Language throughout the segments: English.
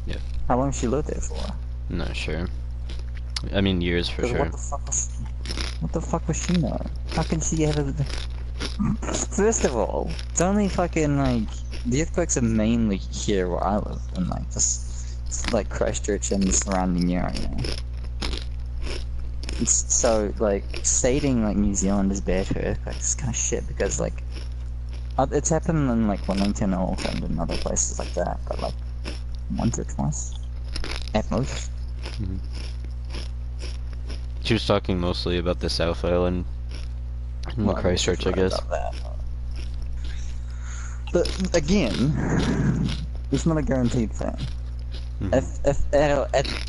Yeah. How long she lived there for? I'm not sure. I mean, years for Because sure. what the fuck was she know? How can she have a... First of all, it's only fucking like the earthquakes are mainly here where I live, in like just like Christchurch and the surrounding area. So like stating like New Zealand is bad for earthquakes is kind of shit because like it's happened in like Wellington, Auckland, and other places like that, but like once or twice at most. Mhm. She was talking mostly about the South Island in Well, I guess Christchurch, you're I right guess. about that. But again, it's not a guaranteed thing. Mhm. If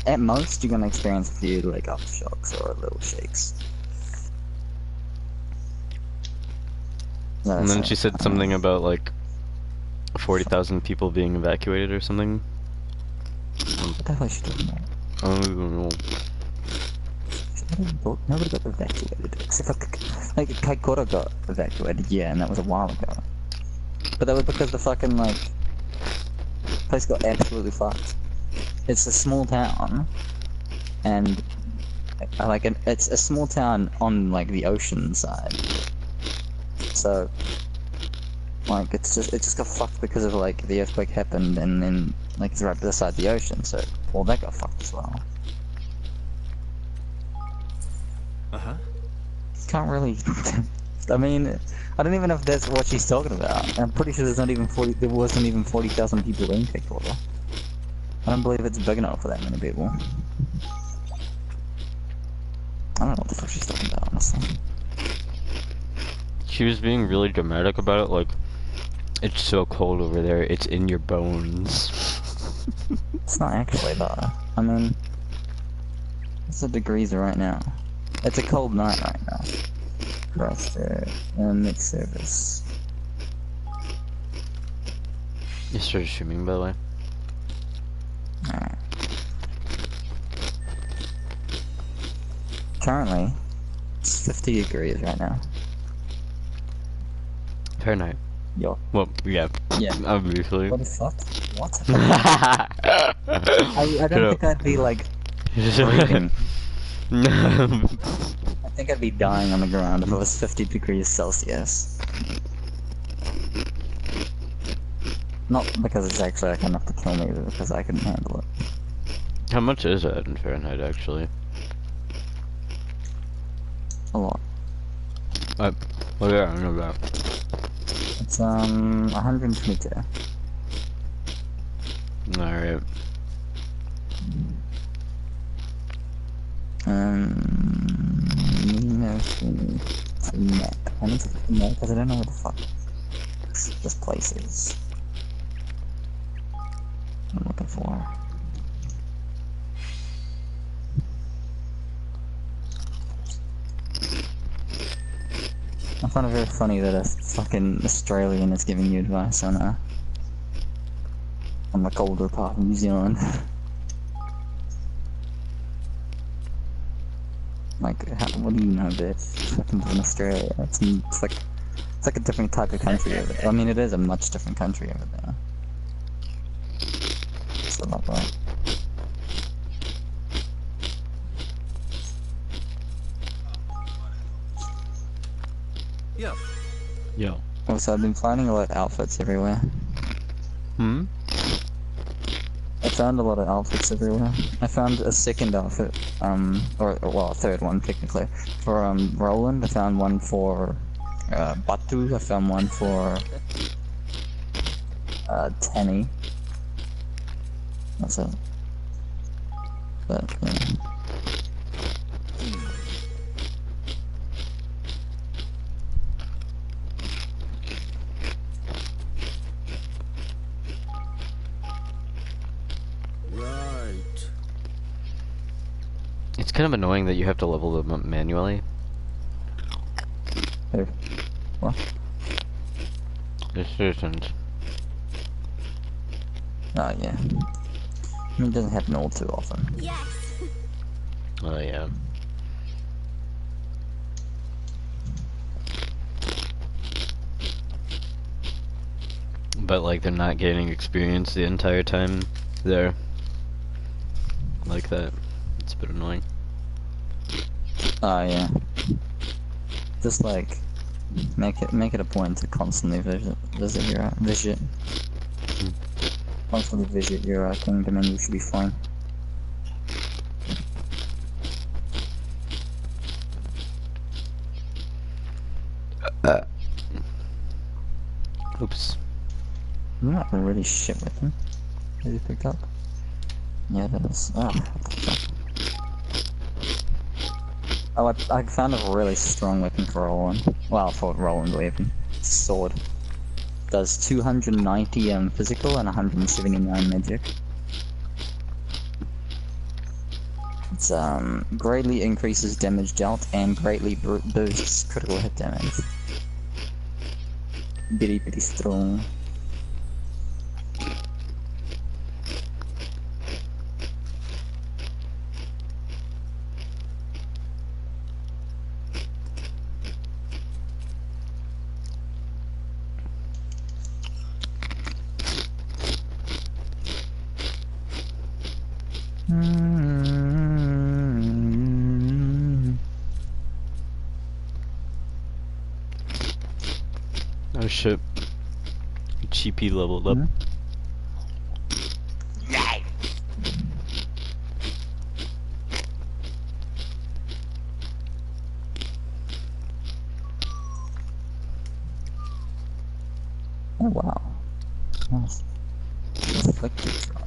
at most you're gonna experience a few like aftershocks or little shakes. And That's then it. she said something about like 40,000 people being evacuated or something. What the hell is she talking about? Oh, Nobody got evacuated except for like Kaikoura got evacuated, yeah, and that was a while ago. But that was because the fucking like place got absolutely fucked. It's a small town, and it's a small town on like the ocean side. So like it just got fucked because of like the earthquake happened, and then like it's right beside the ocean, so all that got fucked as well. Uh-huh. Can't really. I mean, I don't even know if that's what she's talking about. I'm pretty sure there wasn't even 40,000 people in Kaikoura. I don't believe it's big enough for that many people. I don't know what the fuck she's talking about, honestly. she was being really dramatic about it, like, it's so cold over there, it's in your bones. It's not actually though. I mean, what's the degrees right now? It's a cold night right now. Roster and mixed service. You started streaming, by the way. Alright. Currently, it's 50 degrees right now. Fahrenheit. Yo. Well, yeah. Yeah. Obviously. What the fuck? What? I I don't think I'd be like breathing. I think I'd be dying on the ground if it was 50 degrees Celsius. Not because it's actually like enough to kill me, but because I couldn't handle it. How much is that in Fahrenheit, actually? A lot. Oh yeah, I know that. It's 122. Alright. Map. I need to look at the map because I don't know what the fuck this place is. I'm looking for. I find it very funny that a fucking Australian is giving you advice on the colder part of New Zealand. Like, what do you know, bitch? Fucking in Australia. It's like a different type of country over there. I mean, it is a much different country over there. So like that. Yeah. Yo. Also, I've been finding a lot of outfits everywhere. Hmm? I found a lot of outfits everywhere. I found a second outfit, or well, a third one technically, for Roland. I found one for Batu. I found one for Tanny. That's it. But yeah. Right. It's kind of annoying that you have to level them up manually. Who? What? The citizens. Oh yeah. I mean, it doesn't happen all too often. Yes. Oh yeah. But like they're not gaining experience the entire time there. like that. It's a bit annoying. Oh yeah. Just like make it a point to constantly constantly visit your kingdom, and you should be fine. Oops. I'm not really shit with him. Has he picked up? Yeah, it is. Oh, what the fuck. Oh, I found a really strong weapon for Roland. Well, for Roland weapon. Sword. Does 290 physical and 179 magic. It's greatly increases damage dealt and greatly boosts critical hit damage. Pretty strong. Oh shit. Cheapy leveled up. Oh wow. Nice. Reflective drone.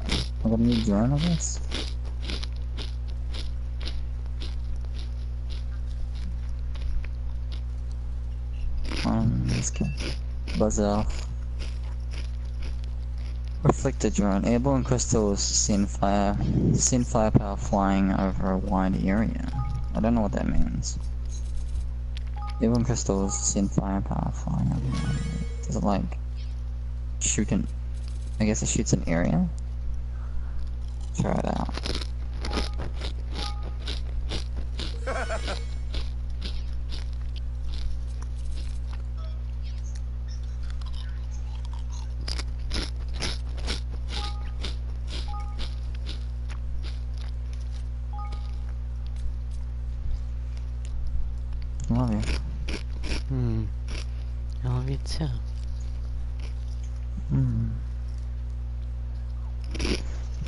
I got a new drone of this. Let's get buzz off. Reflector drone. Airborne crystals send firepower flying over a wide area. I don't know what that means. Airborne crystals send firepower flying over a wide area. Does it like shoot an... I guess it shoots an area? Try it out. Love you. I love you too.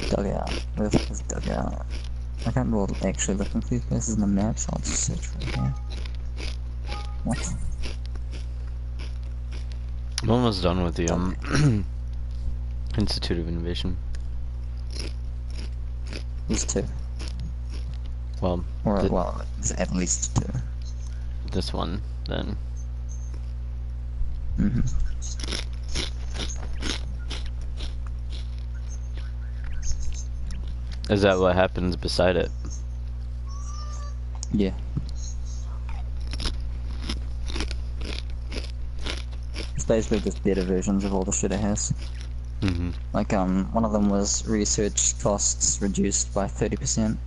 Dugout. Where the fuck is dugout? I can't bother actually looking for these places in the map, so I'll just search for it here. What? I'm almost done with the Institute of Innovation. There's two. Well, Or, well, there's at least two. this one then. Is that what happens beside it? Yeah. It's basically just better versions of all the shit it has. Like, one of them was research costs reduced by 30%.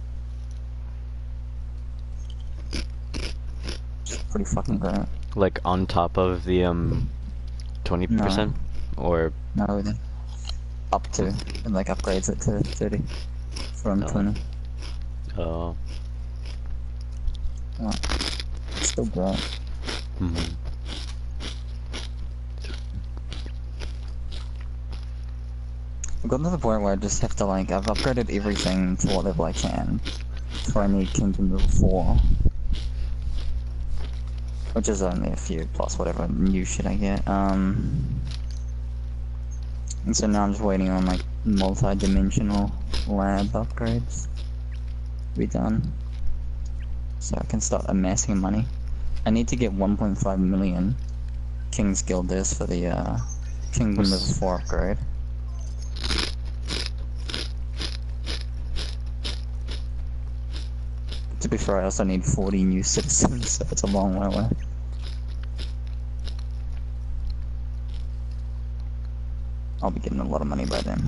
Pretty fucking great. Like on top of the 20%? Or No, then up to, and like upgrades it to 30 from 20. oh. Oh, still great. I've gotten to the point where I just have to like, I've upgraded everything to what level I can before I need Kingdom level 4. Which is only a few plus whatever new shit I get. And so now I'm just waiting on like multi-dimensional lab upgrades to be done. So I can start amassing money. I need to get 1.5 million King's Guilders for the Kingdom level 4 upgrade. To be fair, I also need 40 new citizens, so it's a long way away. I'll be getting a lot of money by then.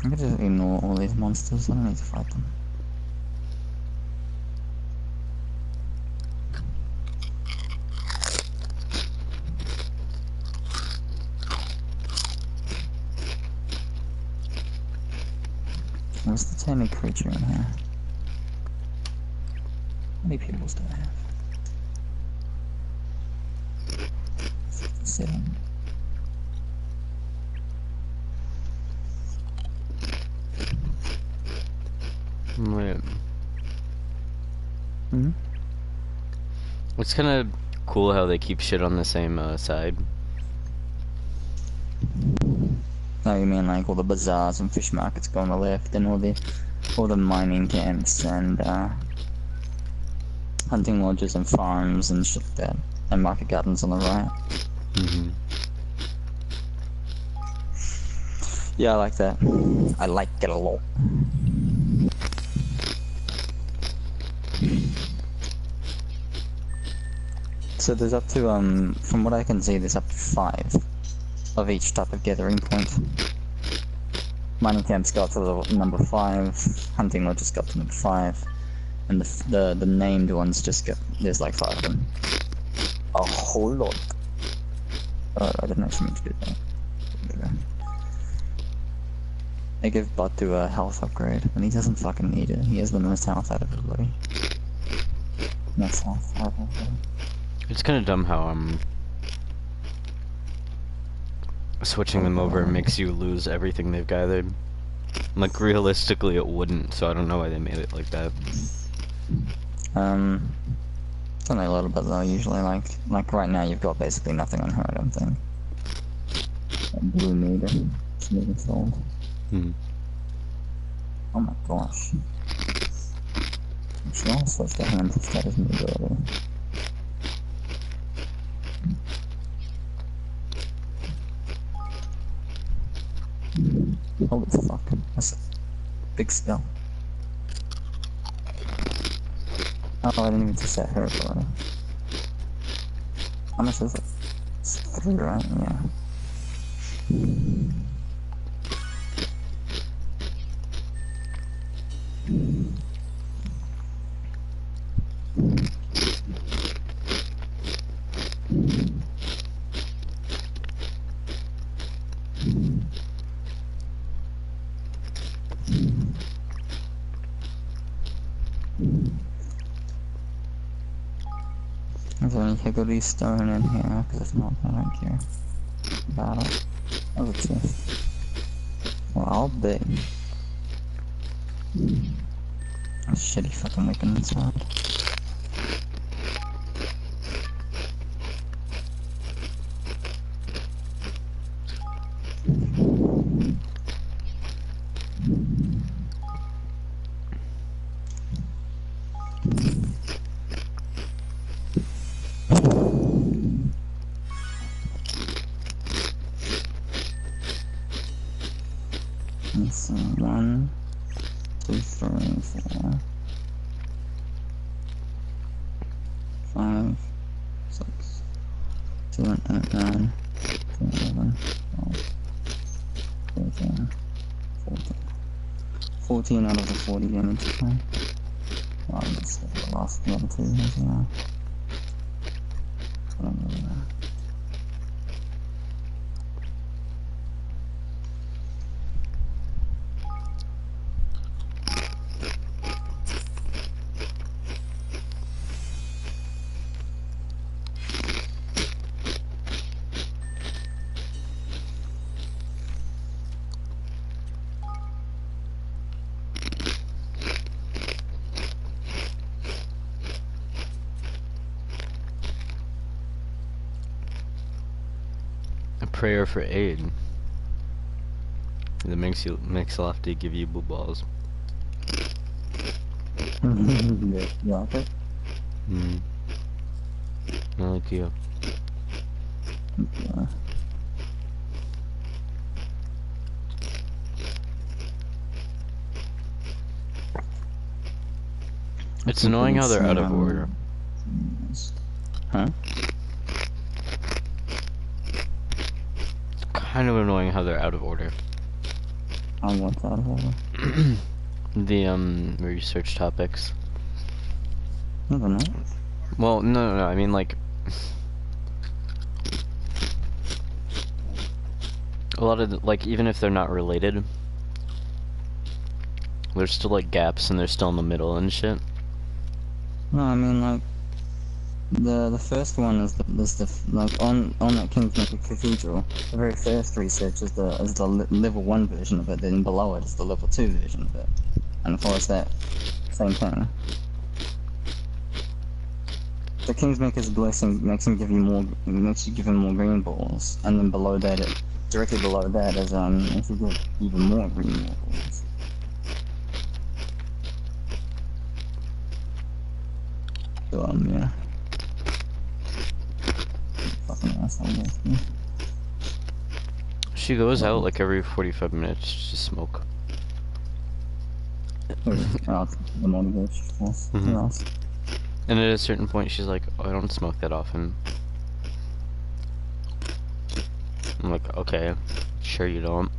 I could just ignore all these monsters, I don't need to fight them. is the taming creature in here? How many pupils do I have? 57. Wait. Hmm? It's kind of cool how they keep shit on the same side. Oh, you mean like all the bazaars and fish markets go on the left, and all the mining camps and hunting lodges and farms and shit like that, and market gardens on the right. Mm-hmm. Yeah, I like that. I like it a lot. So there's up to from what I can see, there's up to 5 of each type of gathering point. Mining camps go up to the number 5, hunting lodges go up to number 5, and the named ones just get, there's like 5 of them. A whole lot. Oh, I didn't actually mean to do that. There we go. They give Batu a health upgrade, and he doesn't fucking need it. He has the most health out of everybody. Max health out of everybody. It's kind of dumb how switching them over makes you lose everything they've gathered. Like realistically, it wouldn't. So I don't know why they made it like that. It's only a little bit though. Usually, like right now, you've got basically nothing on her. I don't think. That blue meter, it's never sold. Hmm. Oh my gosh. Actually, I'll switch the hand to status mobility. Holy fuck, that's a big spell. Oh, I didn't even just set her for it. How much is it? It's 3, right? Yeah. Is there any Higgledy stone in here? Because if not, I don't care about it. Oh, it's chest. Well, I'll be. A shitty fucking weapon inside. Let's see, 1, 2, 3, 4, 5, 6, 7, 8, 9, 10, 11, 12, 13, 14. 14 out of the 40 damage to play. Oh, that's the last the other 2 as well. I don't really know. A prayer for aid. That makes Lofty give you blue balls. Yeah, okay. Hmm. I like you. Yeah. It's annoying how they're out of order. Huh? Kind of annoying how they're out of order. On what's out of order? The research topics. I don't know. Well, no, I mean like a lot of like even if they're not related, There's still like gaps and they're still in the middle and shit. No, I mean like the first one is the like on that Kingsmaker Cathedral. The very first research is the level 1 version of it. Then below it is the level 2 version of it, and it follows that same thing. The Kingsmaker's blessing makes you give him more green balls, and then below that, directly below that is makes you give even more green balls. So yeah. Fucking asshole, basically. She goes out like every 45 minutes to smoke. The motivation, of course. Mhm. Who else? And at a certain point, she's like, oh, I don't smoke that often. I'm like, okay, sure you don't.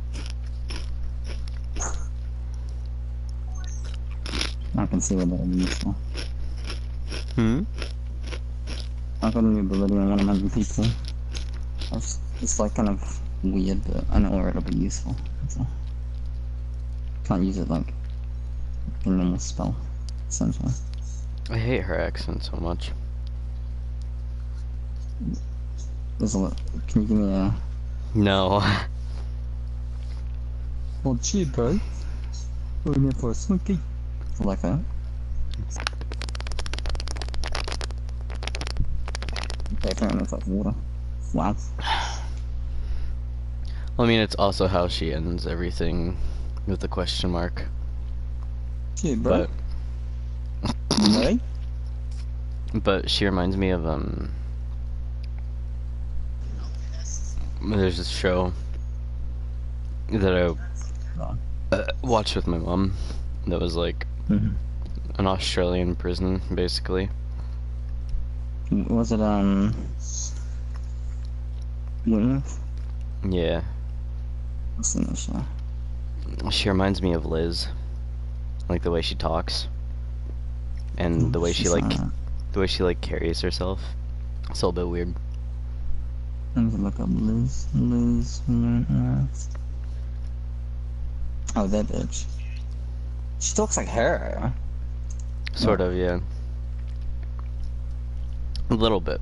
I can see what that would be useful. Hmm? I've got a new ability on one of my new people. It's like kind of weird, but I know where it'll be useful. So can't use it like a normal spell, essentially. I hate her accent so much. There's a lot. Can you give me a... No. Oh, gee, bro. We're in here for a smoky. Like that. Okay, apparently it's like water. Wow. I mean, it's also how she ends everything with a question mark. Gee, bro. But, No? but she reminds me of, there's this show that I watched with my mom that was like Mhm. an Australian prison, basically. Was it, Wentworth? Yeah. I've seen that show. She reminds me of Liz. Like the way she talks. And the way she like carries herself. It's a little bit weird. Let me look up Liz Wentworth. Oh, that bitch. She talks like her. Sort of, yeah. A little bit.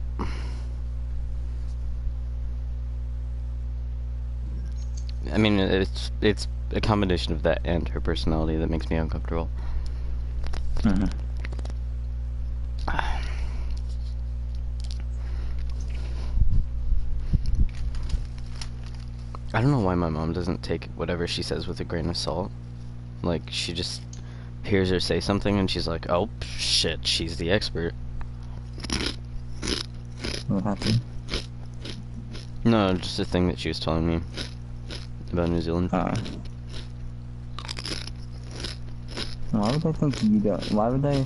I mean, it's a combination of that and her personality that makes me uncomfortable. Mm-hmm. I don't know why my mom doesn't take whatever she says with a grain of salt. Like, she just hears her say something and she's like, oh, shit, she's the expert. What happened? No, just a thing that she was telling me about New Zealand. Why would they think you don't? Why would they?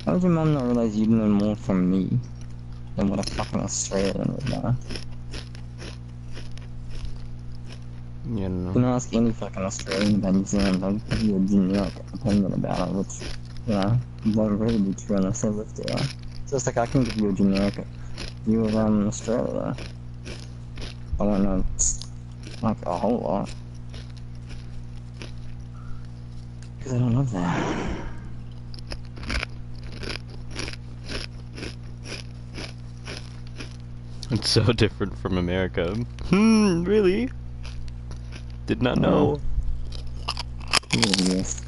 Why would your mom not realize you'd know more from me than what a fucking Australian would know? Yeah, I don't You know. can ask any fucking Australian about New Zealand, they'll give you a generic opinion about it, which, you know, won't really be true unless they lived there. So it's like I can give you a generic view of Australia. I won't know, like, a whole lot. Because I don't live there. It's so different from America. Really? Did not know. Yes.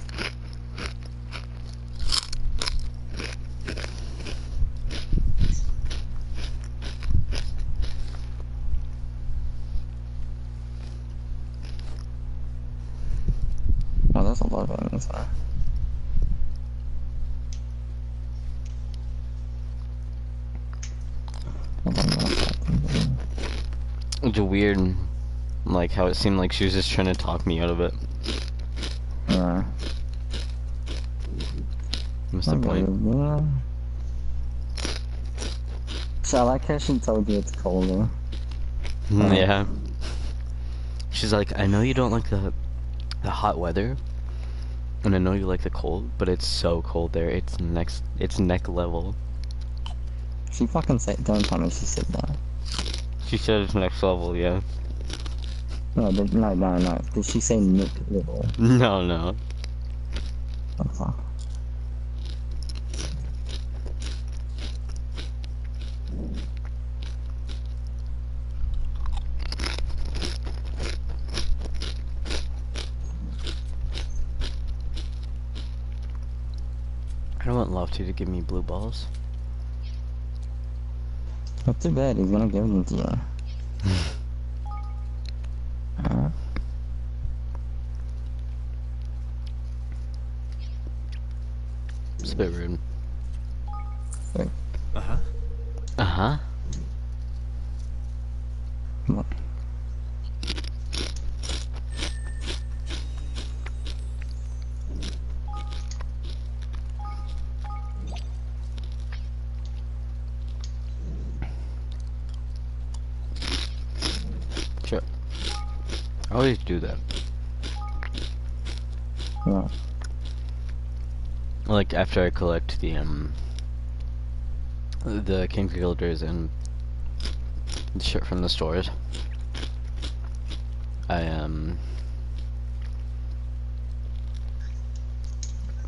Oh, there's a lot of enemies there. It's weird, like, how it seemed like she was just trying to talk me out of it. Yeah. What's the point? Yeah. So I like how she told you it's colder. Yeah. She's like, I know you don't like the hot weather, and I know you like the cold, but it's so cold there. It's neck level. She fucking said, don't tell me she said that. She said it's next level, yeah. No. Did she say Nick Little? No, no. Oh, fuck. I don't want Lofty to give me blue balls. Not too bad, he's gonna give them to you. It's a bit rude. Uh-huh. Uh-huh. Come on. Sure. I always do that. Yeah. Like, after I collect the King Guilders and the shit from the stores, I,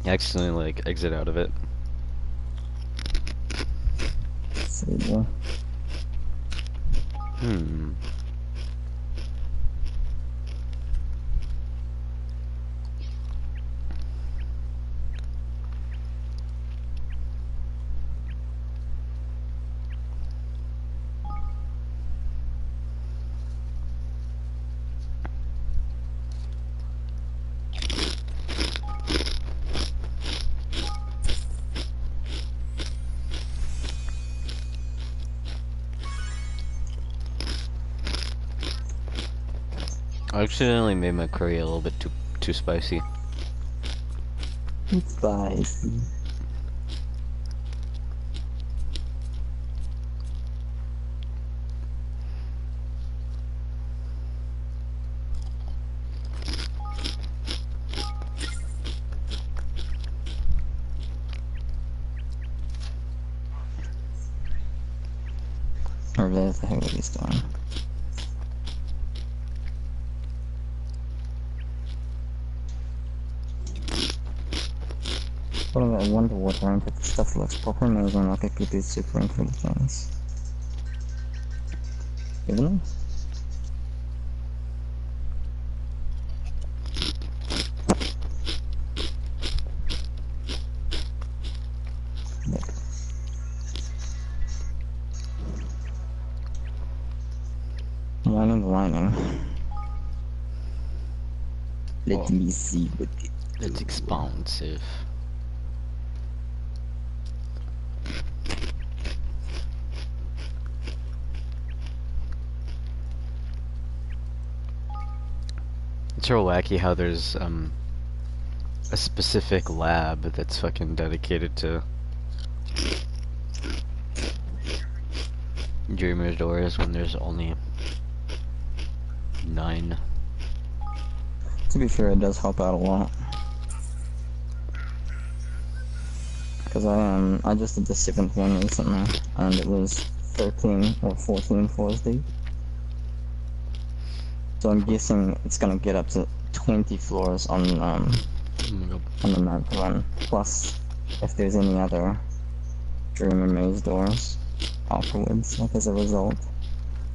accidentally, like, exit out of it. See, boy. Hmm. I accidentally made my curry a little bit too spicy. It's spicy. Or there's the heck what he's doing. Well, I wonder what rank if the stuff looks proper amazing like I could do super incredible things. Even though? Lining. Let Oh. me see what it It's expansive. It's real wacky how there's a specific lab that's fucking dedicated to Dreamer's doors when there's only 9. To be fair, it does help out a lot. Because I just did the 7th one recently, and it was 13 or 14 floors deep. So I'm guessing it's gonna get up to 20 floors on Oh my god. the 9th one. Plus, if there's any other Dreamer maze doors afterwards, like as a result.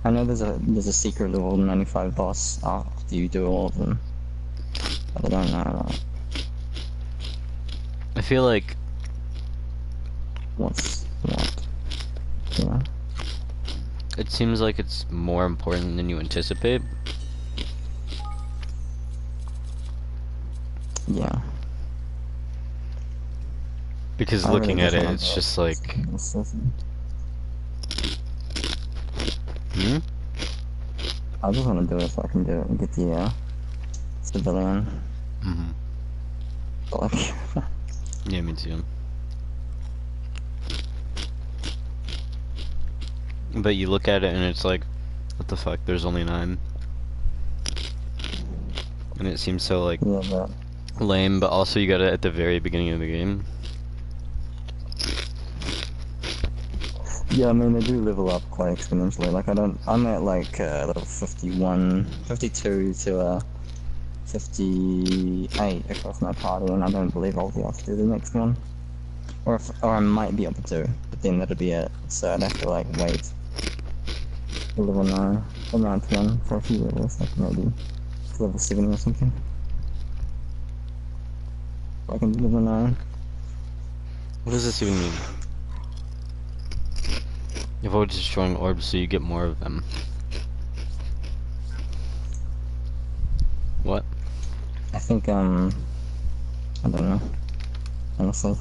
I know there's a secret level 95 boss after you do all of them. But I don't know I feel like what's what. Yeah. it seems like it's more important than you anticipate. Yeah. Because I looking really at just it, wanna it's go- just like, I just want to do it so I can do it and get the civilian. mm-hmm. But like, Yeah, me too. But you look at it and it's like, what the fuck, there's only 9. And it seems so like yeah, but lame, but also you got it at the very beginning of the game. Yeah, I mean, they do level up quite exponentially. Like, I'm at like level 51, 52 to 58 across my party, and I don't believe I'll be able to do the next one. Or I might be able to, but then that'll be it. So I'd have to like wait to level 9, around 10 for a few levels, like maybe to level 70 or something. So I can do level 9. What does this even mean? Avoid destroying orbs so you get more of them. What? I think, I don't know, honestly.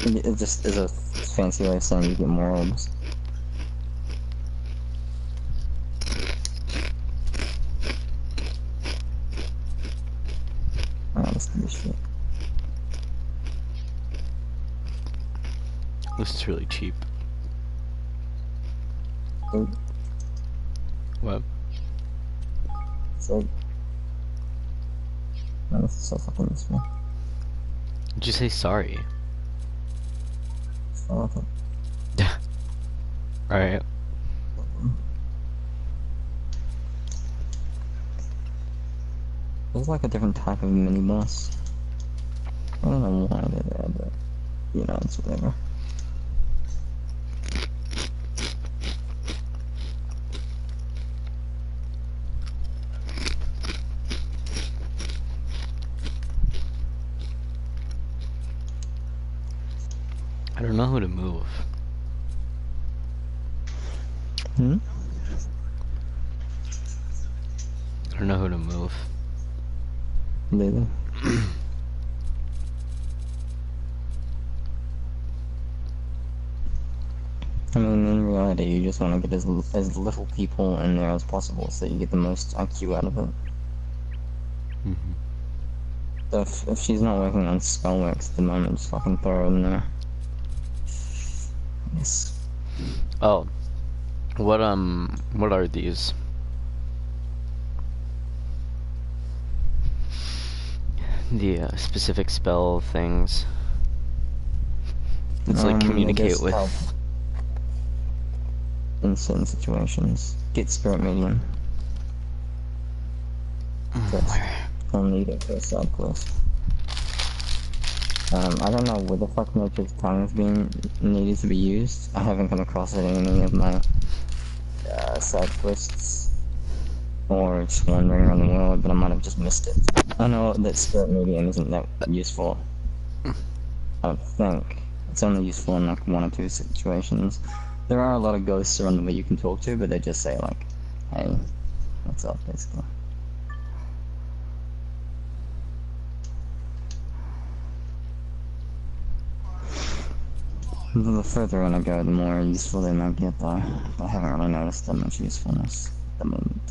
It just is a fancy way of saying you get more orbs. Alright, let's do this shit. This is really cheap. So, What? so, man, this is so fucking useful. Did you say sorry? So, okay. Alright. There's like a different type of mini boss. I don't know why they're there, but you know, it's whatever. I don't know who to move. Hmm? I don't know who to move. Maybe. I mean, in reality, you just want to get as little people in there as possible so you get the most IQ out of it. Mm-hmm. So if she's not working on Skullworks at the moment, just fucking throw her in there. Yes. Oh. What are these? The specific spell things. It's like They communicate just with. help in certain situations. Get Spirit Medium. Yes. I'll need it for a side quest. I don't know where the fuck Nature's Tongue is being needed to be used. I haven't come across it in any of my side quests or just wandering around the world, but I might have just missed it. I know that Spirit Medium isn't that useful. I think it's only useful in like 1 or 2 situations. There are a lot of ghosts around them that you can talk to, but they just say like, "Hey, what's up?" basically. The further in I go, the more useful they might get, though. But I haven't really noticed that much usefulness at the moment.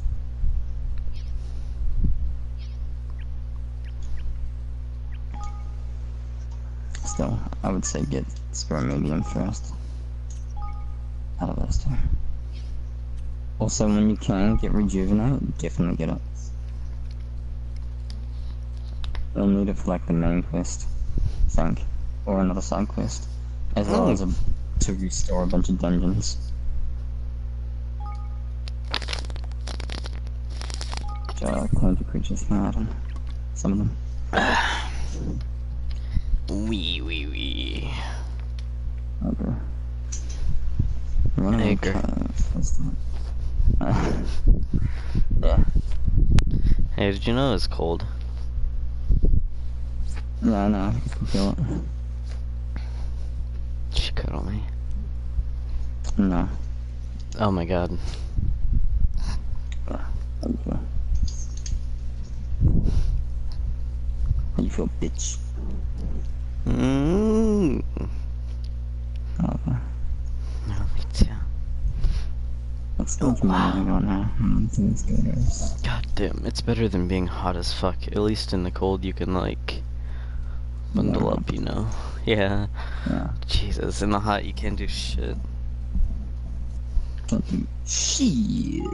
Still, I would say get Spirit Medium first. Out of those 2. Also, when you can get Rejuvenate, definitely get it. You'll need it for like the main quest, I think, or another side quest, as well as to restore a bunch of dungeons. Which are clone creatures can add on. Some of them. Wee. Okay. Running Anchor. Yeah. Hey, did you know it's cold? Yeah, I know. I can feel it. She cuddle me. No. Oh my god. How you feel, bitch? Mm. Okay. No, me too. Let's go to my go now. Things good. God damn, it's better than being hot as fuck. At least in the cold you can like bundle up, you know? Yeah. Yeah. Jesus, in the hot you can't do shit. Can't do shit.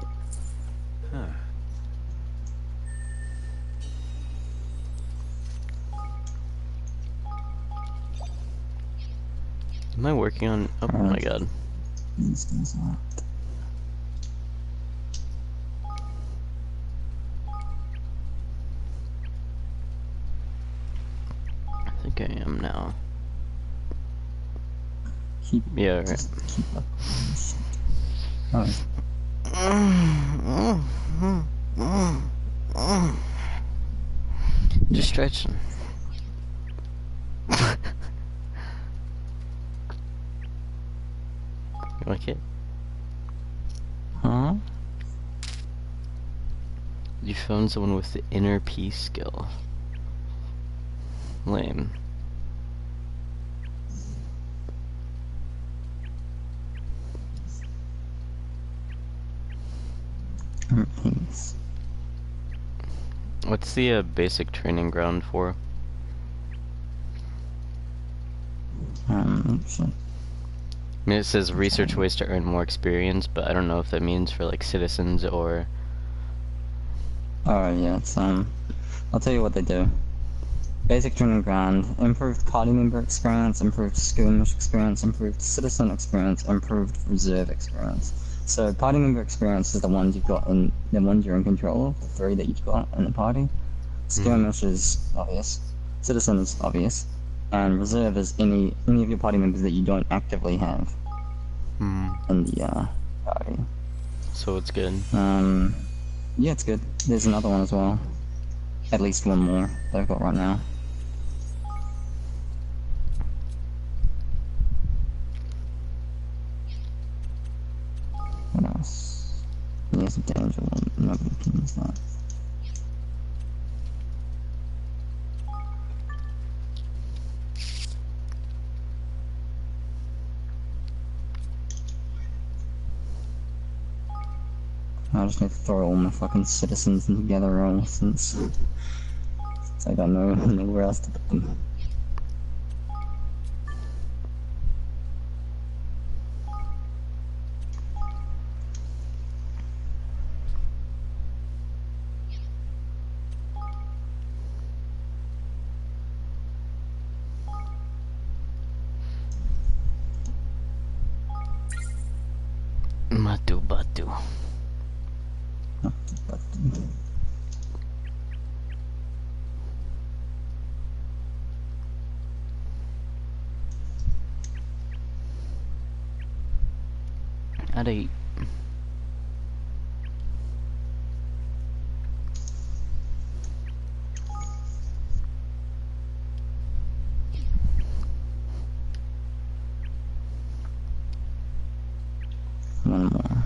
Huh. Am I working on? Oh my god. These guys are. I think I am now. Keep, Yeah, right. just keep up. Shit. Oh, Just stretching. You like it? huh? You found someone with the inner peace skill. Lame. Peace. What's the basic training ground for? Shit. I mean, it says research ways to earn more experience, but I don't know if that means for like citizens or. Alright, yeah, it's, I'll tell you what they do. Basic training ground, improved party member experience, improved skirmish experience, improved citizen experience, improved reserve experience. So party member experience is the ones you've got in the ones you're in control of, the 3 that you've got in the party. Skirmish is obvious. Citizen is obvious. And reserve is any of your party members that you don't actively have in the party. So it's good. Yeah, it's good. There's another one as well. At least one more that I've got right now. What else? There's a danger one. Nobody can use that. I just need to throw all my fucking citizens in together all since I got nowhere else to put them. Matu batu. At 8. One more.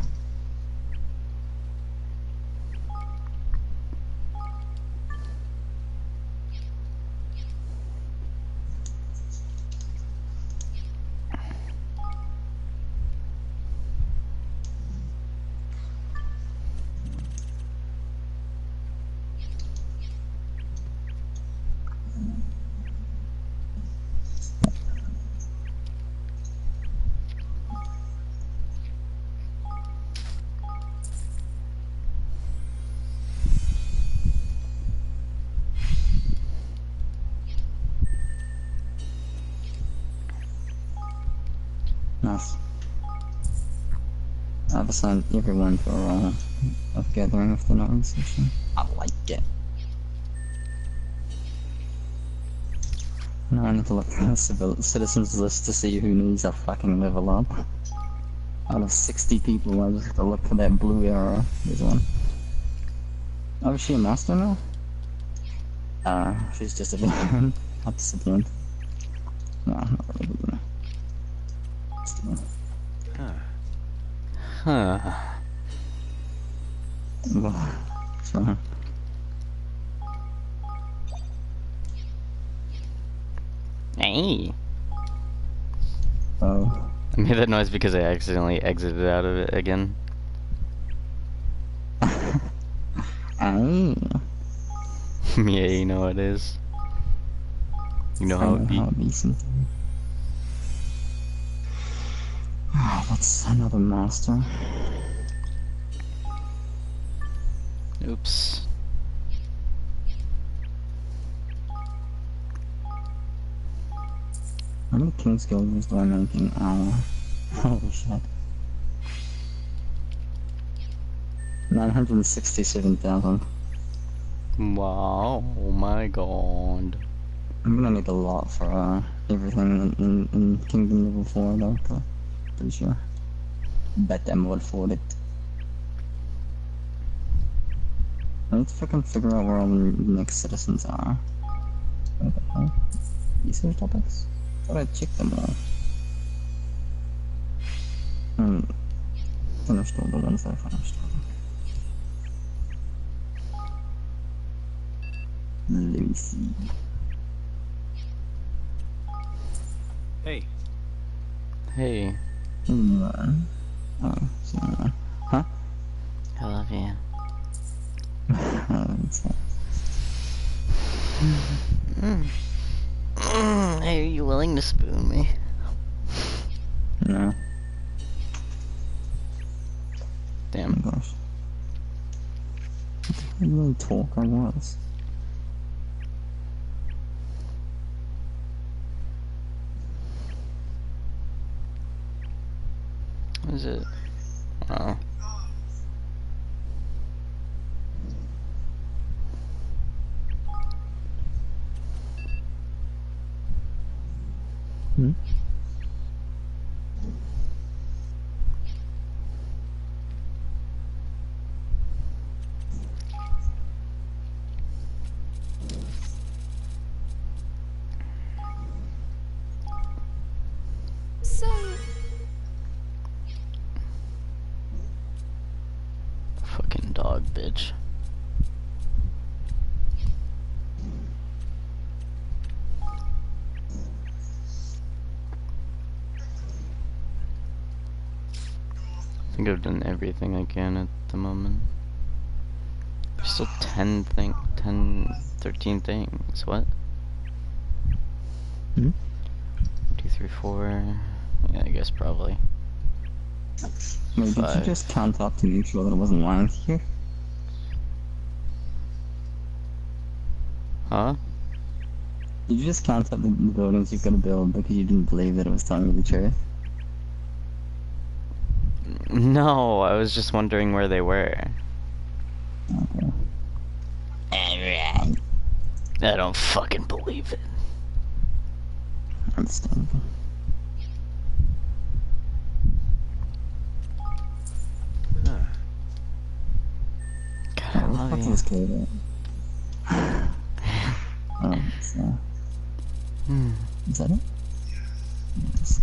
Nice. I've assigned everyone for a role of gathering of the knowing session. I like it. Now I need to look for a citizens list to see who needs a fucking level up. Out of 60 people, I just have to look for that blue arrow. There's one. Oh, is she a master now? She's just a veteran. Participant. No, not really. Huh. So, Hey. oh. I made that noise because I accidentally exited out of it again. Aye. Yeah, you know what it is. You know how it be. Oh, that's another master. Oops. How many king skills do I make in an hour? Holy shit. 967,000. Wow, oh my god. I'm gonna need a lot for everything in Kingdom Level 4 though, but pretty sure. Bet them would afford it. I need to fucking figure out where all the next citizens are. What the hell? Research topics? Thought I checked them all. Finished all the ones that I finished. Let me see. Hey, Hey, Oh, so, huh? I love you. It's, Hey, are you willing to spoon me? no. Oh Damn. my gosh. I didn't really talk, I was. What is it? Oh. Hmm? So, Fucking dog, bitch. I think I've done everything I can at the moment. There's still 13 things. What? Hmm? 2, 3, 4. Yeah, I guess probably. Wait, did you 5. just count up to make sure that it wasn't lying here? Huh? Did you just count up the buildings you've got to build because you didn't believe that it was telling you the truth? No, I was just wondering where they were. Okay. Alright. I don't fucking believe it. Understandable. huh. God, I What the love fuck you. was code Oh, so... Hmm. Is that it? Yes.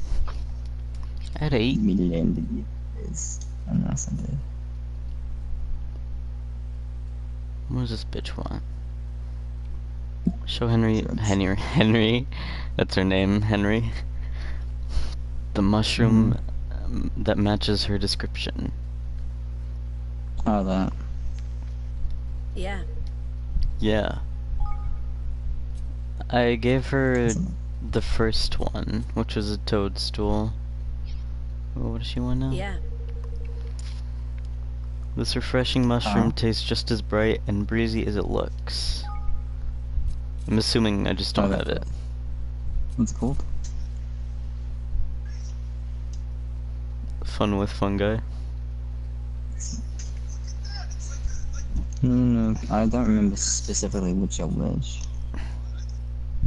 At 8. Million is... Unless I did. What does this bitch want? Show Henry. Sure. Henry. That's her name, Henry. The mushroom that matches her description. Oh, that. yeah. Yeah. I gave her the first one, which was a toadstool. Oh, what does she want now? Yeah. This refreshing mushroom Oh. tastes just as bright and breezy as it looks. I'm assuming I just don't Oh, have it. What's it called? Fun with fungi. No, I don't remember specifically which are which.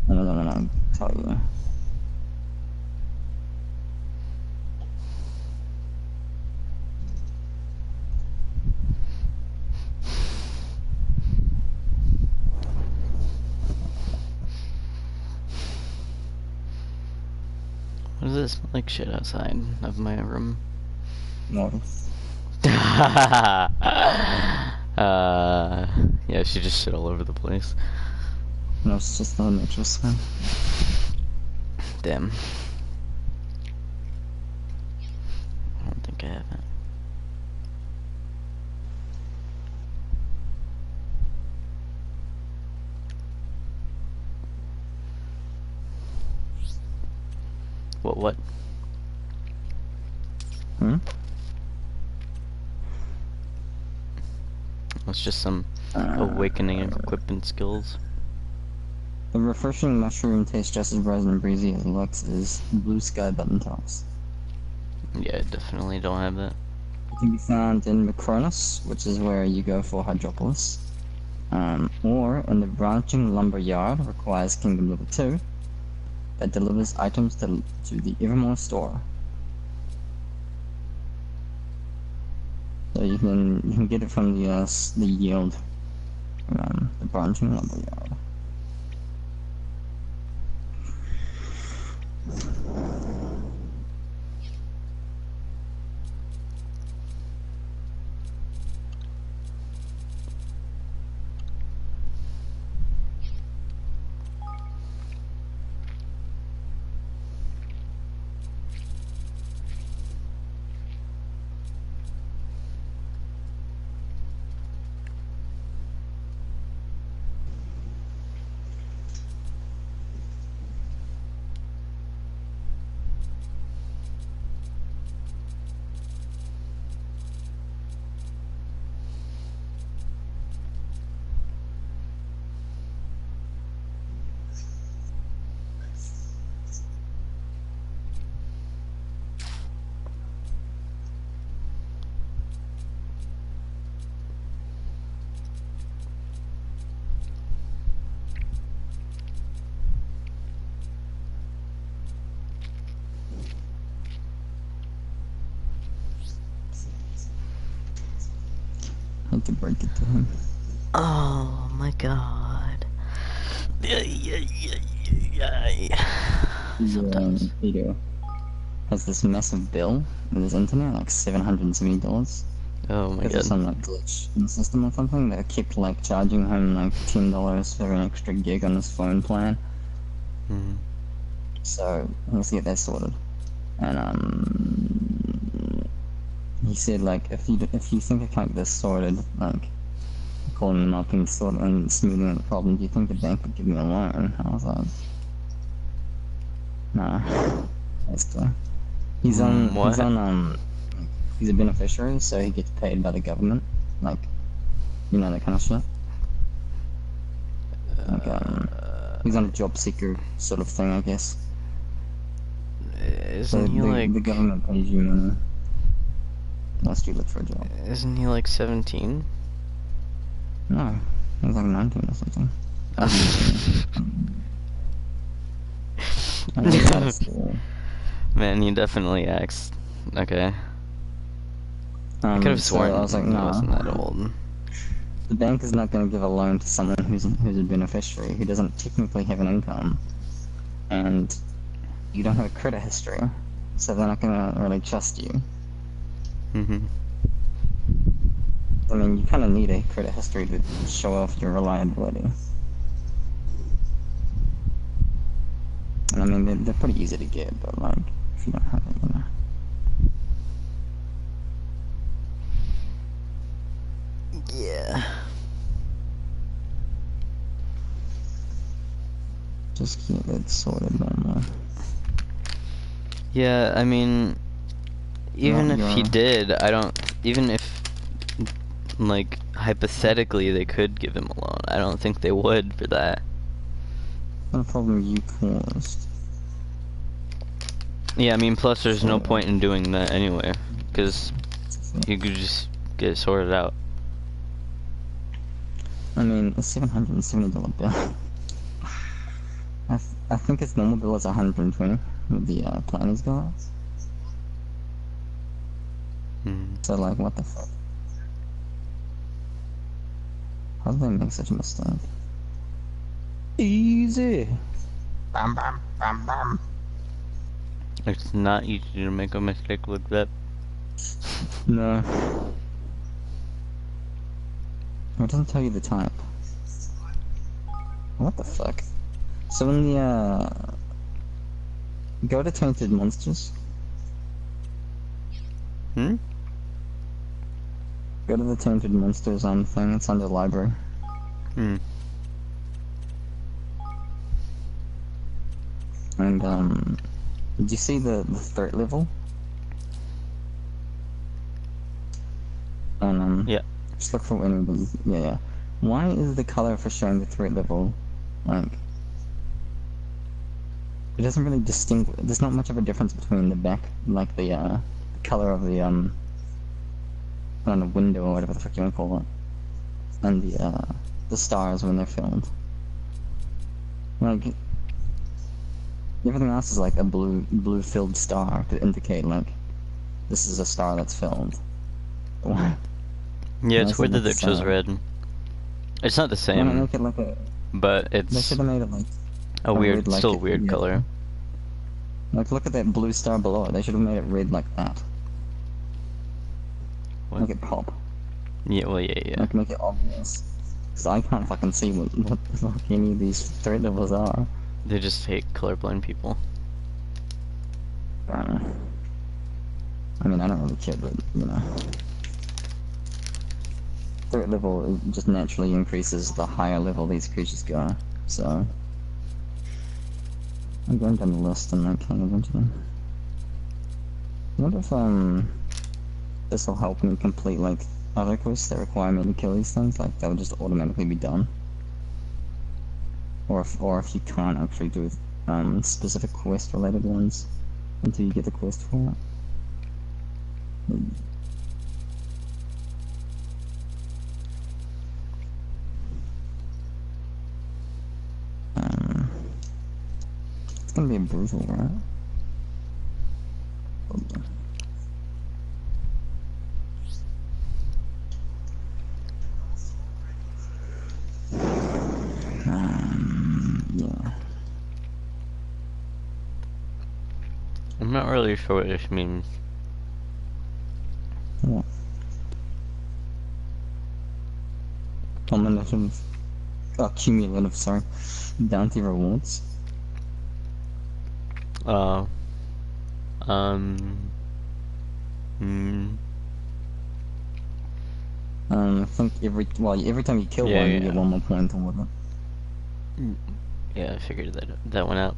And I don't want to tell you. What does it smell like shit outside of my room? No. Yeah, she just shit all over the place. No, it's just the natural smell. Damn. I don't think I have it. What? Hmm? It's just some awakening equipment skills. The refreshing mushroom tastes just as bright and breezy as it looks is blue sky button toss. Yeah, definitely don't have that. It can be found in Macronus, which is where you go for Hydropolis. Or in the branching lumber yard, requires Kingdom Level 2, that delivers items to the Evermore store. So you can get it from the yield, the branching lumber yard. I had to break it to him. Oh my god. Sometimes. Peter has this massive bill with his internet, like $770. Oh my Because of god. some like glitch in the system or something that kept like charging him like $10 for an extra gig on his phone plan. Mhm. So let's get that sorted. And he said like if you think I can't get this sorted, like calling them up and sorting and smoothing out the problem, do you think the bank would give me a loan? I was like, nah, basically. He's on What? he's a beneficiary, so he gets paid by the government, like, you know, that kind of shit. Like, he's on a job seeker sort of thing, I guess. So Isn't he like? the government pays you money whilst you look for a job. Isn't he like 17? No, he's like 19 or something. I think out of school. Man, he definitely acts. Okay. I could have So sworn I was like, he wasn't that nah. old. The bank is not going to give a loan to someone who's a beneficiary who doesn't technically have an income, and you don't have a credit history, so they're not going to really trust you. Mhm. I mean, you kind of need a credit history to show off your reliability. And I mean, they're pretty easy to get, but like, if you don't have it, you know. Yeah. Just get it sorted normally. Yeah, I mean, even if he you're- did, I don't. Even if, like, hypothetically they could give him a loan, I don't think they would for that. What a problem you caused. Yeah, I mean, plus there's no point in doing that anyway, because you could just get it sorted out. I mean, a $770 bill. I think its normal bill is 120 with the planners guys. Hmm. So like, what the fuck? How did they make such a mistake? Easy. Bam bam bam bam. It's not easy to make a mistake like that. No. It doesn't tell you the type. What the fuck? So in the go to Tainted Monsters. Hmm? Go to the Tainted Monsters thing, it's under library. Hmm. And did you see the threat level? And Yeah. just look for anybody. Yeah. Why is the color for showing the threat level like it doesn't really distinguish. There's not much of a difference between the back, like the color of the on the window or whatever the fuck you want to call it, and the stars when they're filmed. Like everything else is like a blue filled star to indicate like this is a star that's filmed. Yeah, Why it's is weird it that they chose sad? red. It's not the Why not same, make it like a? but They it's should have made it like a weird, red, like still it- weird yeah. color. Like look at that blue star below it. They should have made it red like that. What? Make it pop. Yeah, well, yeah. Like make it obvious. Cause I can't fucking see what the fuck any of these threat levels are. They just hate colorblind people. I don't know. I mean, I don't really care, but you know. Threat level it just naturally increases the higher level these creatures go. So I'm going down the list and like killing a bunch of them. I wonder if this will help me complete like other quests that require me to kill these things. Like that would just automatically be done. Or if you can't actually do specific quest related ones until you get the quest for it. It's gonna be brutal, right? Yeah. I'm not really sure what this means. Yeah. Cumulative, cumulative, sorry, bounty rewards. Uh, I think every time you kill Yeah, one, you yeah. get one more point or whatever. yeah, I figured that one out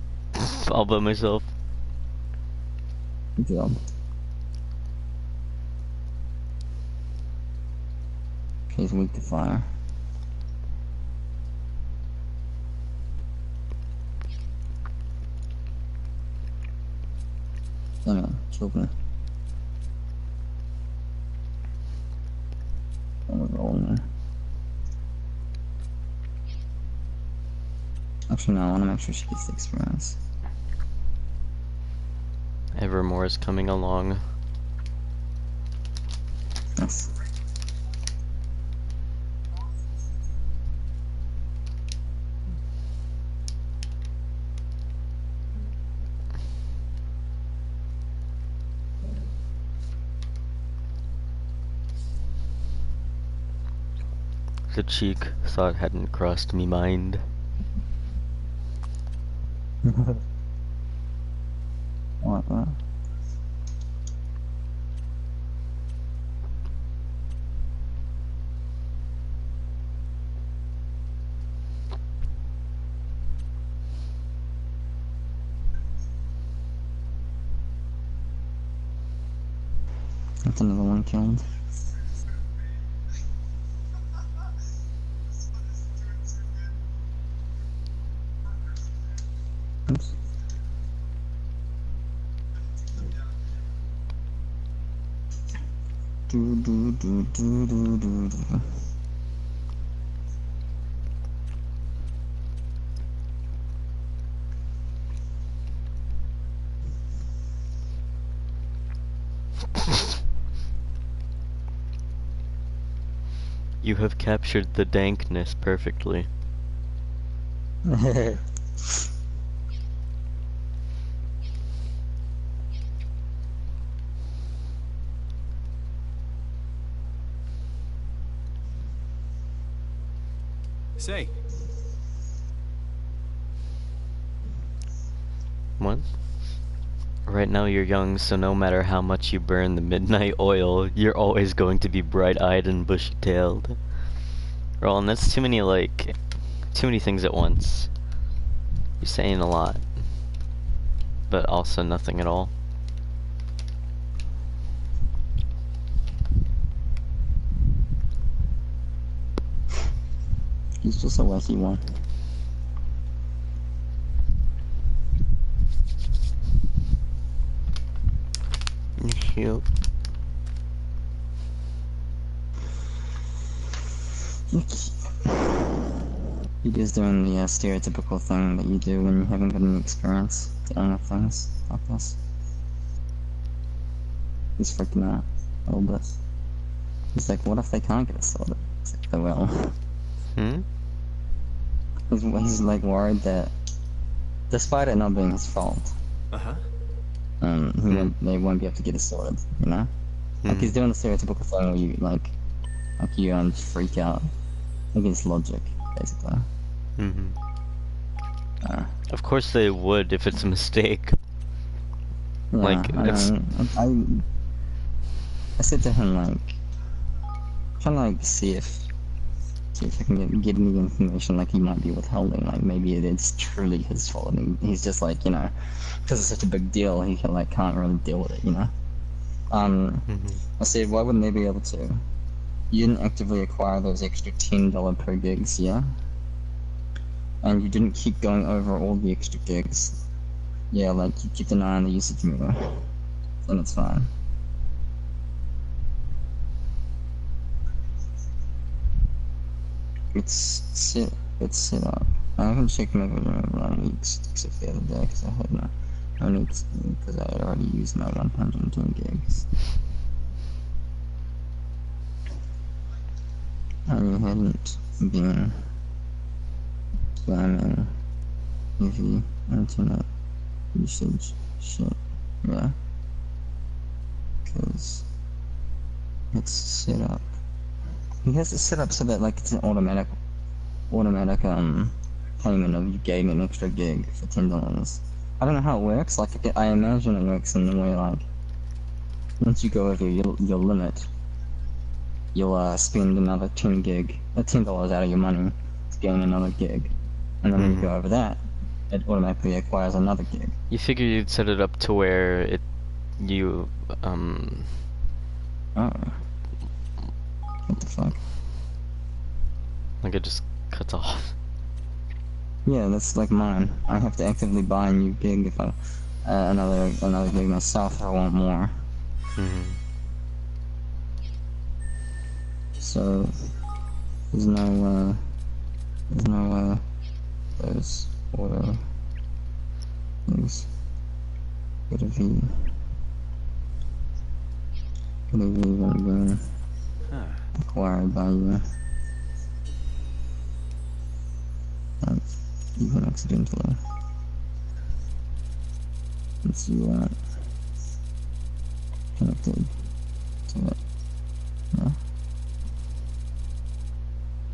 all by myself. Good job. He's weak to fire. Anyway, killed me. Oh, we're rolling there. Actually, no, I want to make sure she gets the experience. Evermore is coming along. Yes. The cheek thought hadn't crossed me mind. Like that. That's another one killed. Oops. Do. You have captured the dankness perfectly. Say, What? Right now you're young, so no matter how much you burn the midnight oil, you're always going to be bright-eyed and bushy-tailed. Roland, that's too many things at once. You're saying a lot, but also nothing at all. He's just a wacky one. Cute. You're just doing the stereotypical thing that you do when you haven't got any experience dealing with things like this. He's freaking out a little bit. He's like, what if they can't get it sorted? It's like, they will. Hmm? He's like worried that, despite it not being his fault, Uh-huh. they won't be able to get it sorted, you know? Like, he's doing the stereotypical thing where you, like you just freak out against logic, basically. Mm-hmm. Of course they would if it's a mistake. Yeah, Like, I it's... know. I said to him, like, trying to, like, see if I can get any information, like, he might be withholding, like, maybe it is truly his fault, and he's just, like, you know, because it's such a big deal, he can, like, can't really deal with it, you know? I said, why wouldn't they be able to? You didn't actively acquire those extra $10 per gigs, yeah? And you didn't keep going over all the extra gigs. Yeah, like, you keep an eye on the usage meter. Then it's fine. It's set up. I haven't checked my weeks except the other day because I had because I had already used my 110 gigs. And you hadn't been spamming heavy internet usage shit, yeah? Because it's set up. He has it set up so that, like, it's an automatic payment of you gave me an extra gig for $10. I don't know how it works. Like, I imagine it works in the way, like, once you go over your limit, you'll spend another $10 out of your money to gain another gig, and then when you go over that, it automatically acquires another gig. You figure you'd set it up to where Oh. What the fuck? like it just cuts off. Yeah, that's like mine. I have to actively buy a new gig if I another gig myself if I want more. So there's no those auto things. Whatever even been acquired by you. Like, even accidentally. Let's see what connected to it. Yeah.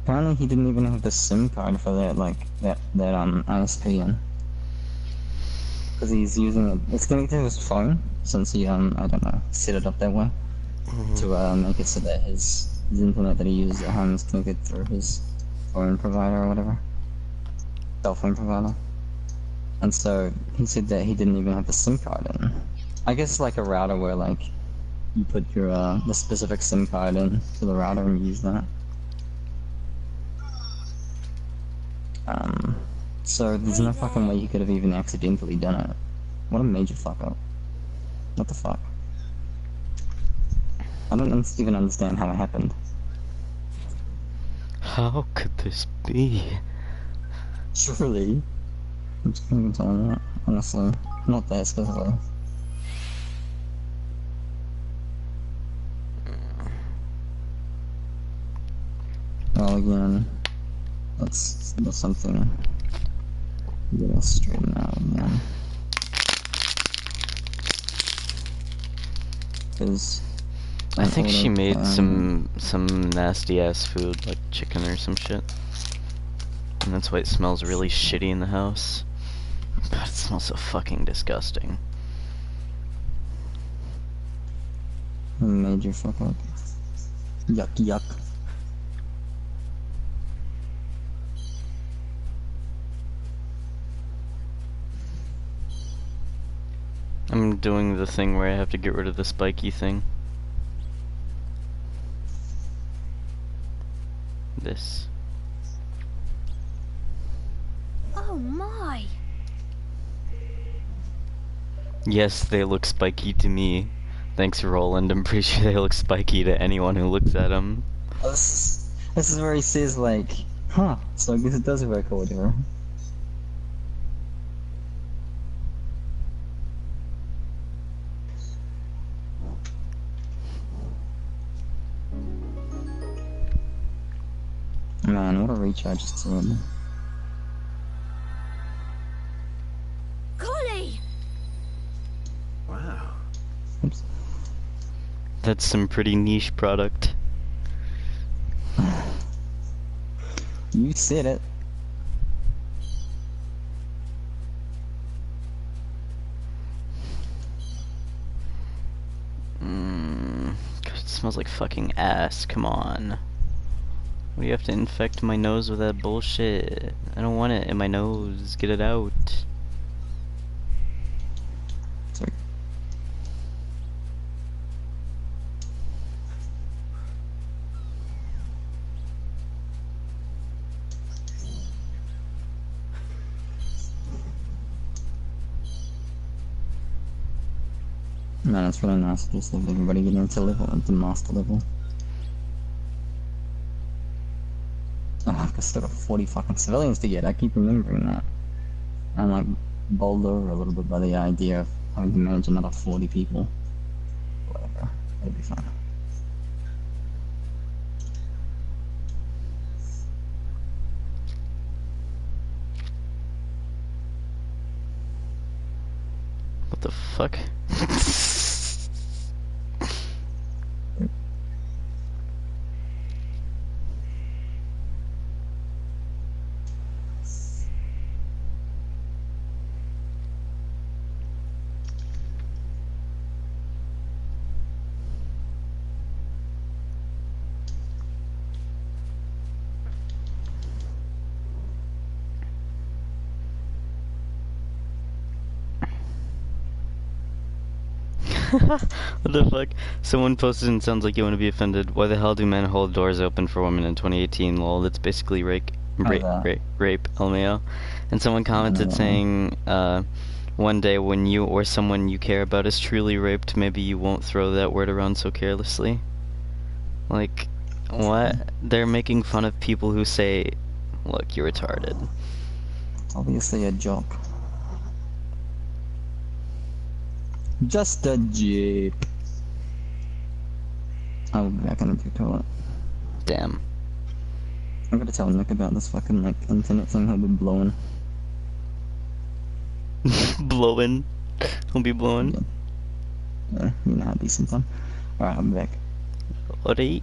Apparently he didn't even have the SIM card for that, like, that ISP in. Because he's using it, it's connected to his phone, since he, I don't know, set it up that way. To, make it so that his internet that he uses at home is connected through his phone provider or whatever. Cell phone provider. And so, he said that he didn't even have the SIM card in. I guess like a router where, like, you put your, the specific SIM card in to the router and use that. So there's no fucking way he could have even accidentally done it. What a major fuck up. What the fuck? I don't even understand how it happened. How could this be? Surely. I'm just gonna tell him that, honestly. Not that specifically. Well, again, that's something you gotta straighten out, man. Because I think she made some nasty ass food, like chicken or some shit. And that's why it smells really shitty in the house. God, it smells so fucking disgusting. Major fuck up. Yuck, yuck. I'm doing the thing where I have to get rid of the spiky thing. This. Oh my! Yes, they look spiky to me. Thanks, Roland. I'm pretty sure they look spiky to anyone who looks at them. Oh, this is where he says like, huh, so I guess it does work or whatever. Man, what a recharge system. Golly! Wow. Oops. That's some pretty niche product. You said it. God, it smells like fucking ass. Come on. What do you have to infect my nose with that bullshit? I don't want it in my nose. Get it out. Sorry. Man, it's really nice to just have everybody getting into level, into master level. Oh, I still got 40 fucking civilians to get, I keep remembering that. I'm like bowled over a little bit by the idea of having to manage another 40 people. Whatever, it'll be fine. What the fuck? What the fuck? Someone posted and sounds like you want to be offended. Why the hell do men hold doors open for women in 2018? Lol, that's basically rape, LMAO. And someone commented saying, one day when you or someone you care about is truly raped, maybe you won't throw that word around so carelessly. Like, what? They're making fun of people who say, look, you're retarded. Obviously a joke. Just a jeep. I'll be back in the toilet. Damn. I'm gonna tell Nick about this fucking like internet thing he'll be blowing. Blowing. He'll be blowing. Yeah, you know, it'll be some fun. Alright, I'll be back. Alright.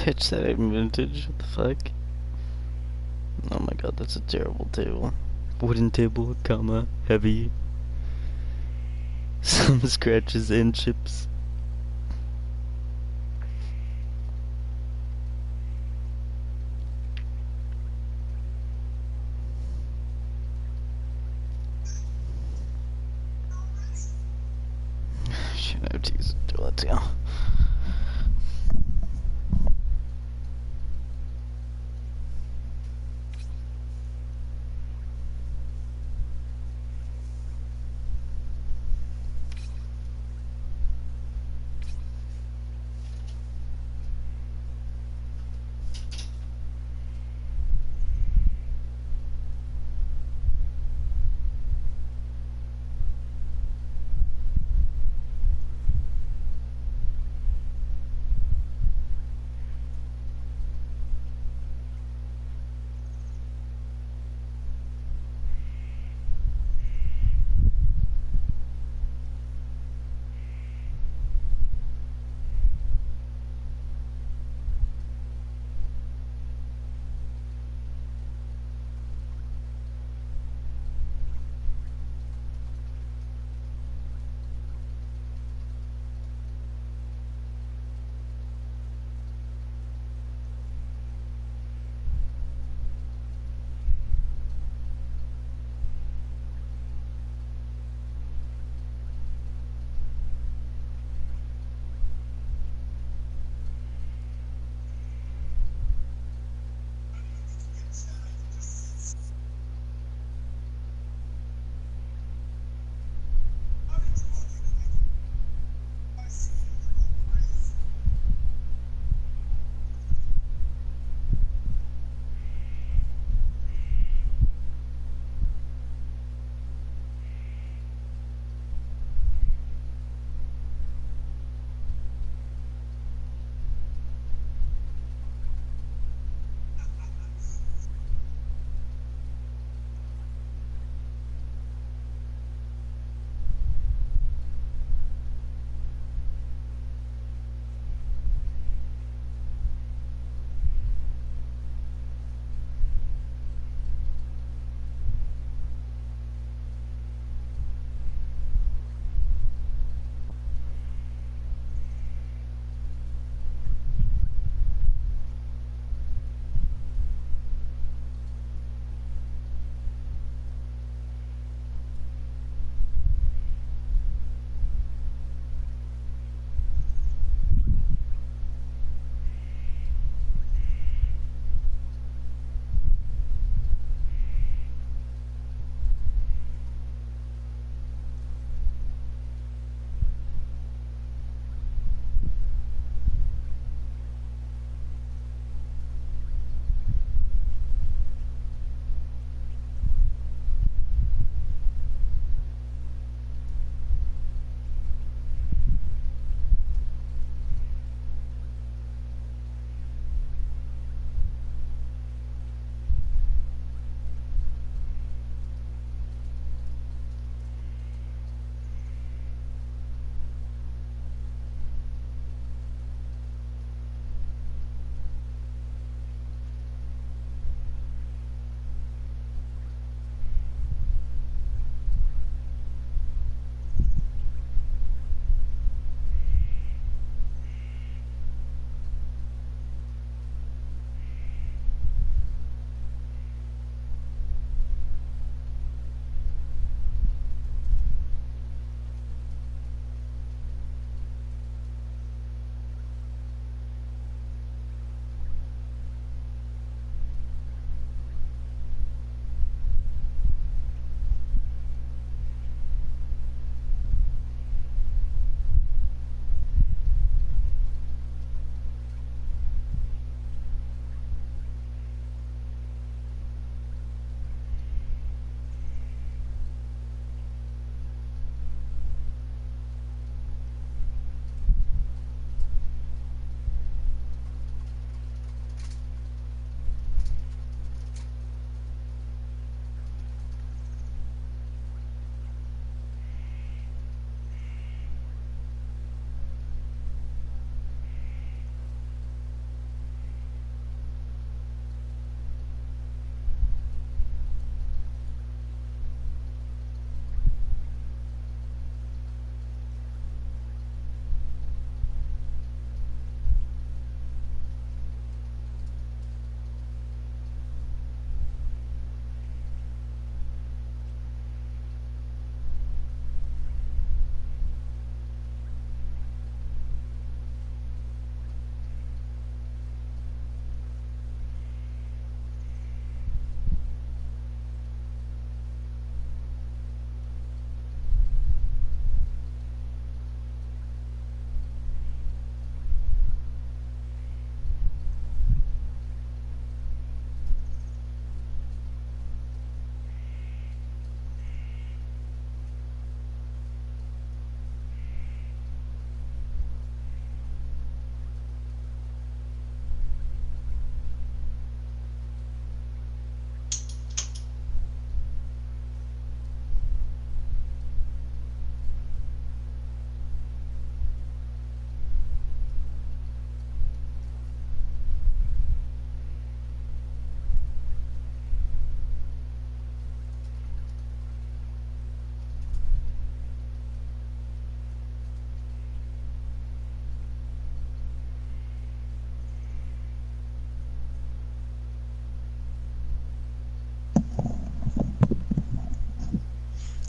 Pitch that ain't vintage. What the fuck? Oh my god, that's a terrible table. Wooden table, comma, heavy. Some scratches and chips. Shit, I have to use a toilet too.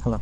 Hello.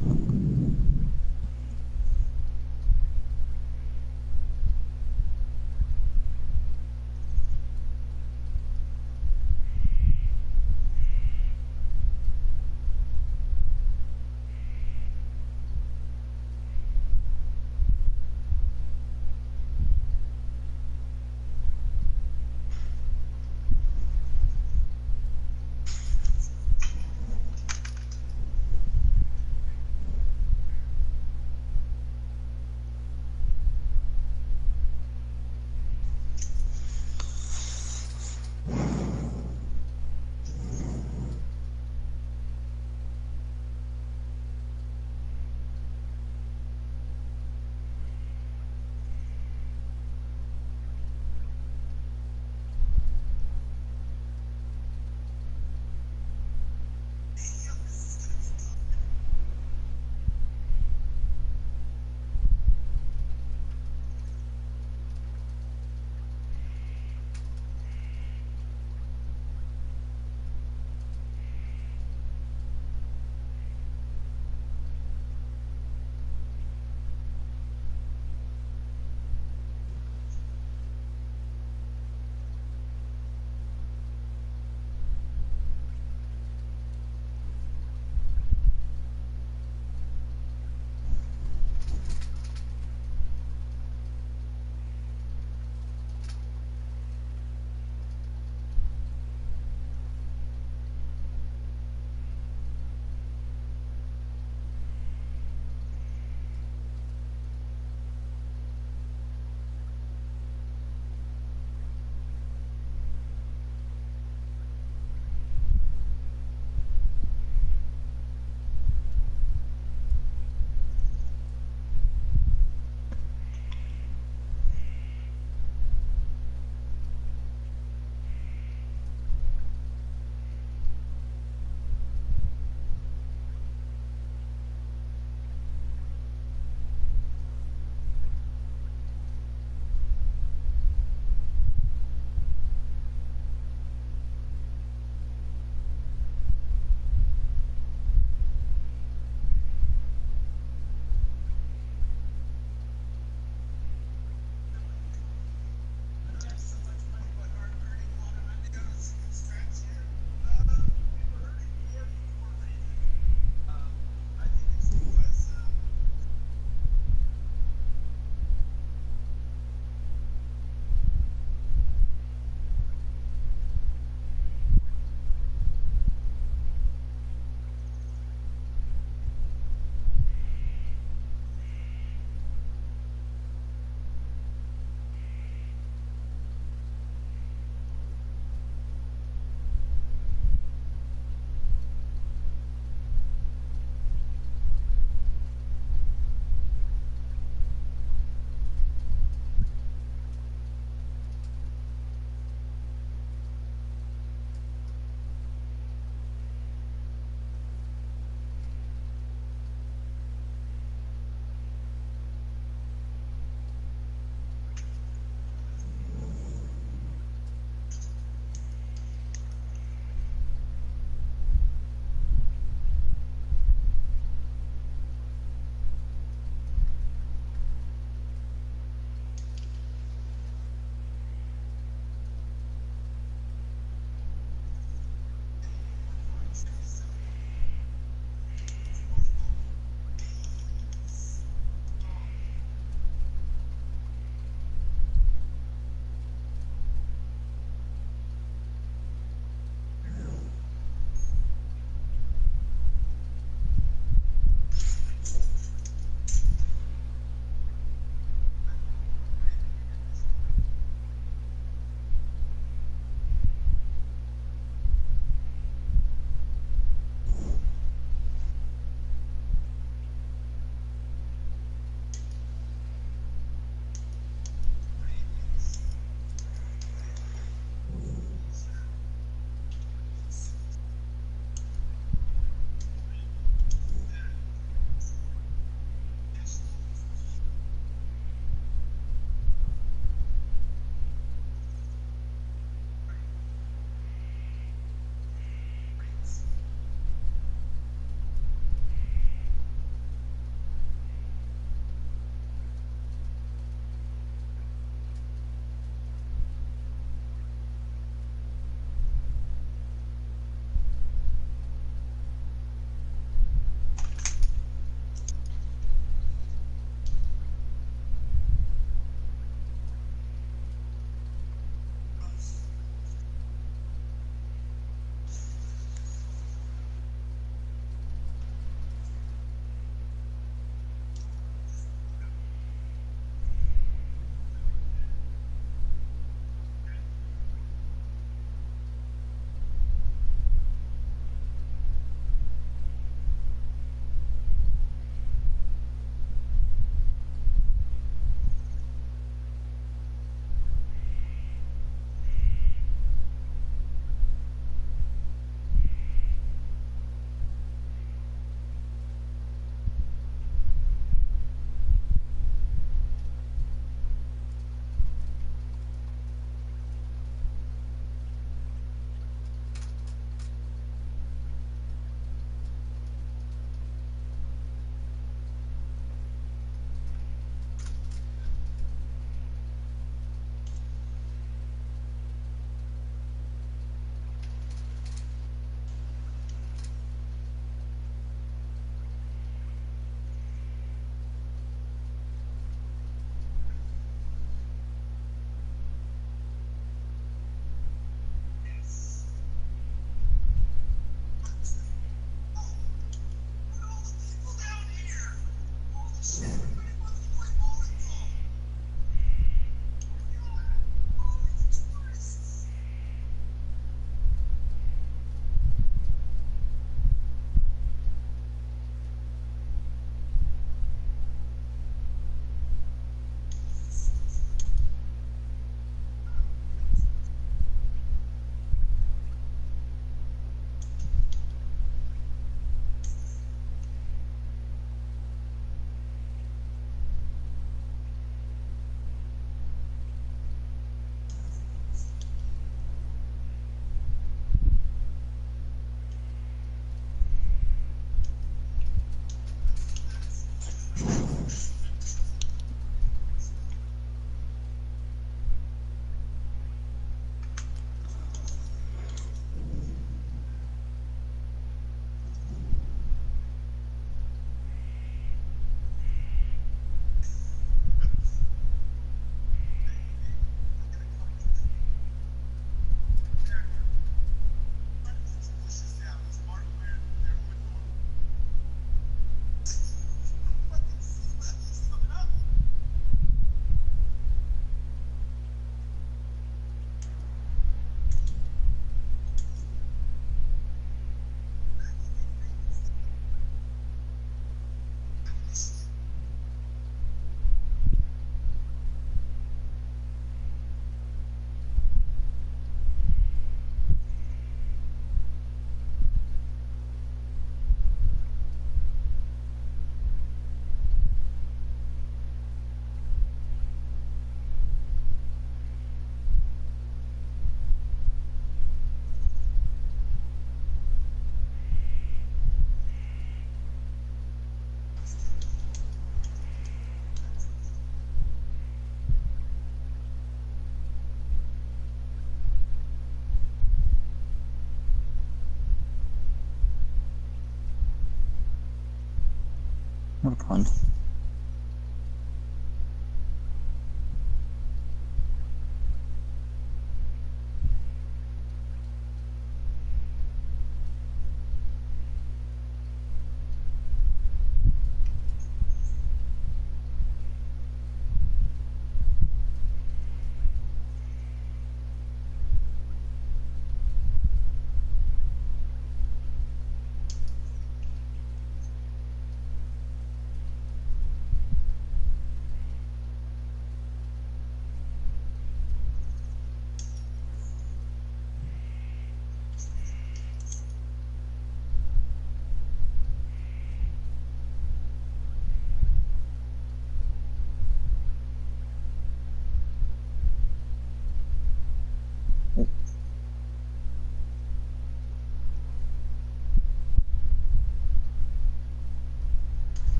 Oh, God.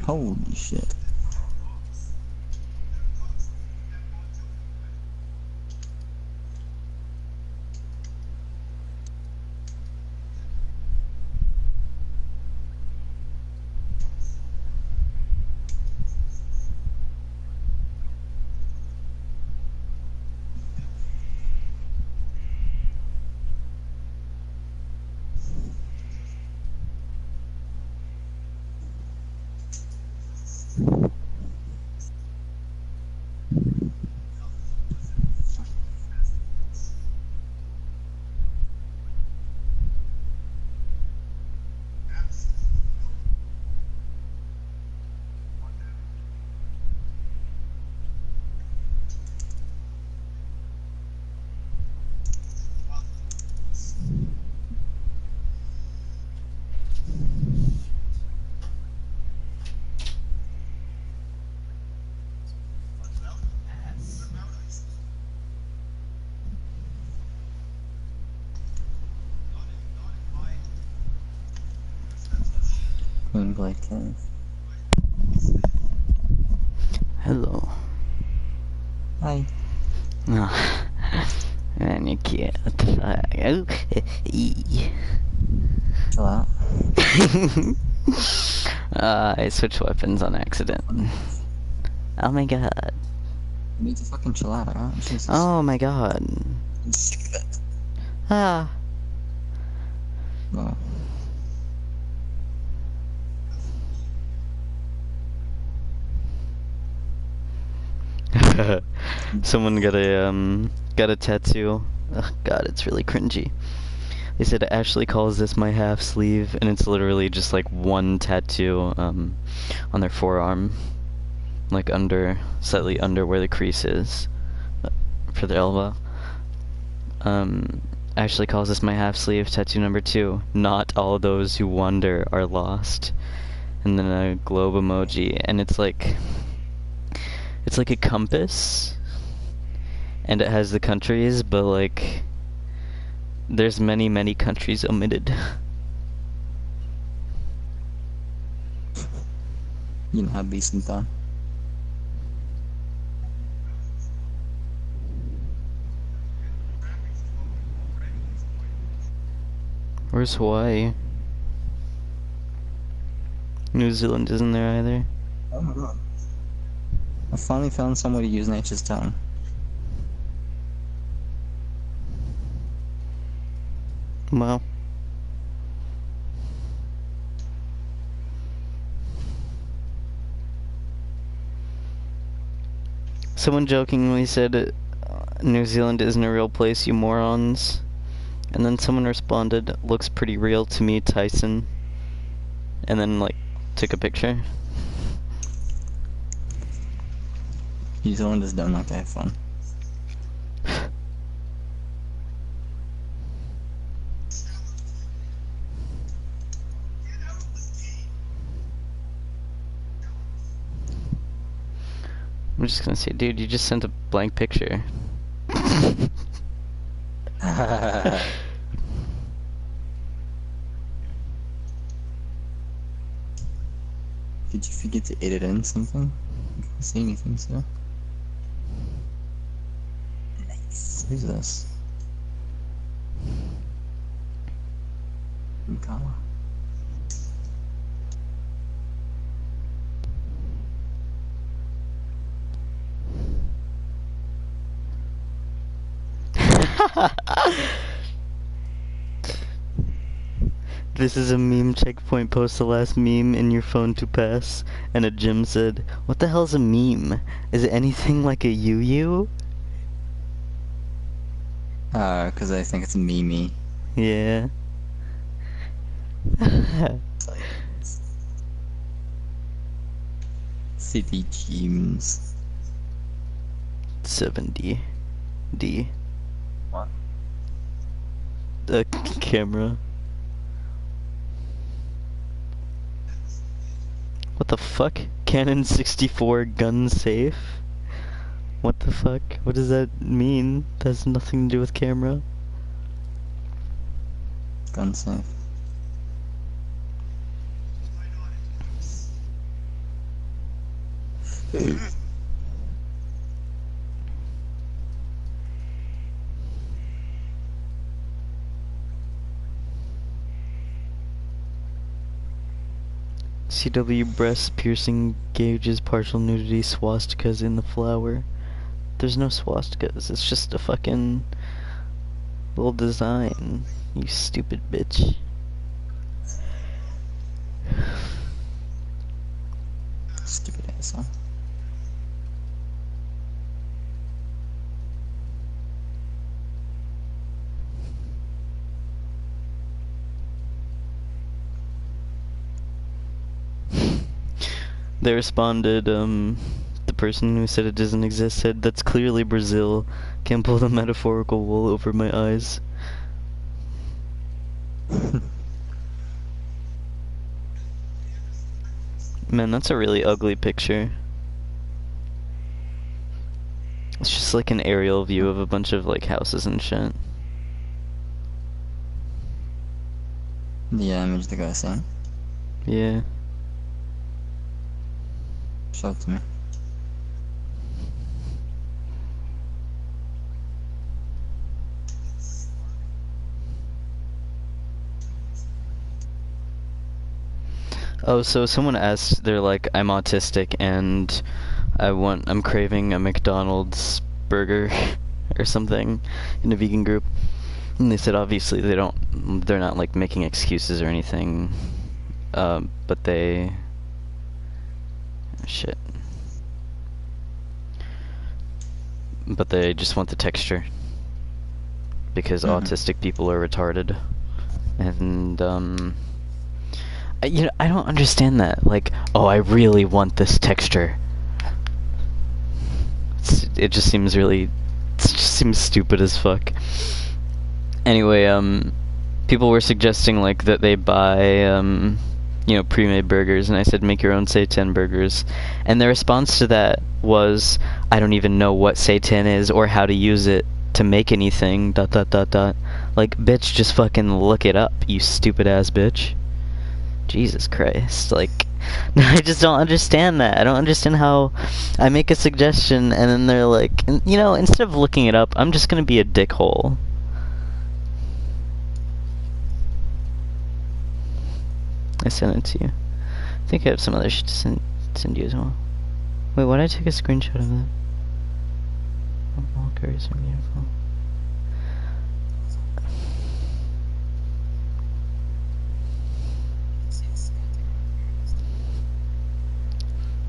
Holy shit. Moonglade Cave. Hello. Hi. Oh. Man, you cute. Oh. Chill out. I switched weapons on accident. Oh my god. You need to fucking chill out, alright? Jesus. Oh my god. I'm sick of it. Ah. Oh. Someone got a tattoo. Oh god, it's really cringy. They said Ashley calls this my half sleeve, and it's literally just like one tattoo on their forearm, like slightly under where the crease is for their elbow. Ashley calls this my half sleeve, tattoo number 2. Not all those who wander are lost. And then a globe emoji, and it's like a compass, and it has the countries, but like there's many countries omitted. You know how decent done. Where's Hawaii? New Zealand isn't there either. Oh my god. I finally found some way to use nature's tongue. Wow. Someone jokingly said, New Zealand isn't a real place, you morons. And then someone responded, looks pretty real to me, Tyson. And then, like, took a picture. New Zealanders don't like to have fun. I'm just gonna say, dude, you just sent a blank picture. Did you forget to edit in something? I can't see anything, sir. Nice. Who's this? Mikala. This is a meme. Checkpoint post the last meme in your phone to pass. And a Jim said, "What the hell's a meme? Is it anything like a yu-yu?" Because I think it's Mimi. Yeah. City James. 70. D. What? The camera. What the fuck? Canon 64 gun safe? What the fuck? What does that mean? That has nothing to do with camera. Gun safe. CW breast piercing gauges partial nudity swastikas in the flower. There's no swastikas, it's just a fucking little design, you stupid bitch. Stupid ass, huh? They responded, the person who said it doesn't exist said, "That's clearly Brazil. Can't pull the metaphorical wool over my eyes." Man, that's a really ugly picture. It's just like an aerial view of a bunch of like houses and shit. The image the guy sent. Yeah. Show it to me. Oh, so someone asked, they're like, I'm autistic and I'm craving a McDonald's burger or something in a vegan group. And they said obviously they're not like making excuses or anything. But they, shit. But they just want the texture. Because autistic people are retarded. And, you know, I don't understand that. Like, oh, I really want this texture. It just seems really, it just seems stupid as fuck. Anyway, people were suggesting like that they buy, you know, pre-made burgers, and I said make your own seitan burgers. And the response to that was, I don't even know what seitan is or how to use it to make anything. ... Like, bitch, just fucking look it up, you stupid ass bitch. Jesus Christ, like, I just don't understand that. I don't understand how I make a suggestion and then they're like, you know, instead of looking it up, I'm just gonna be a dickhole. I sent it to you. I think I have some other shit to send you as well. Wait, why did I take a screenshot of that? Walkers are beautiful.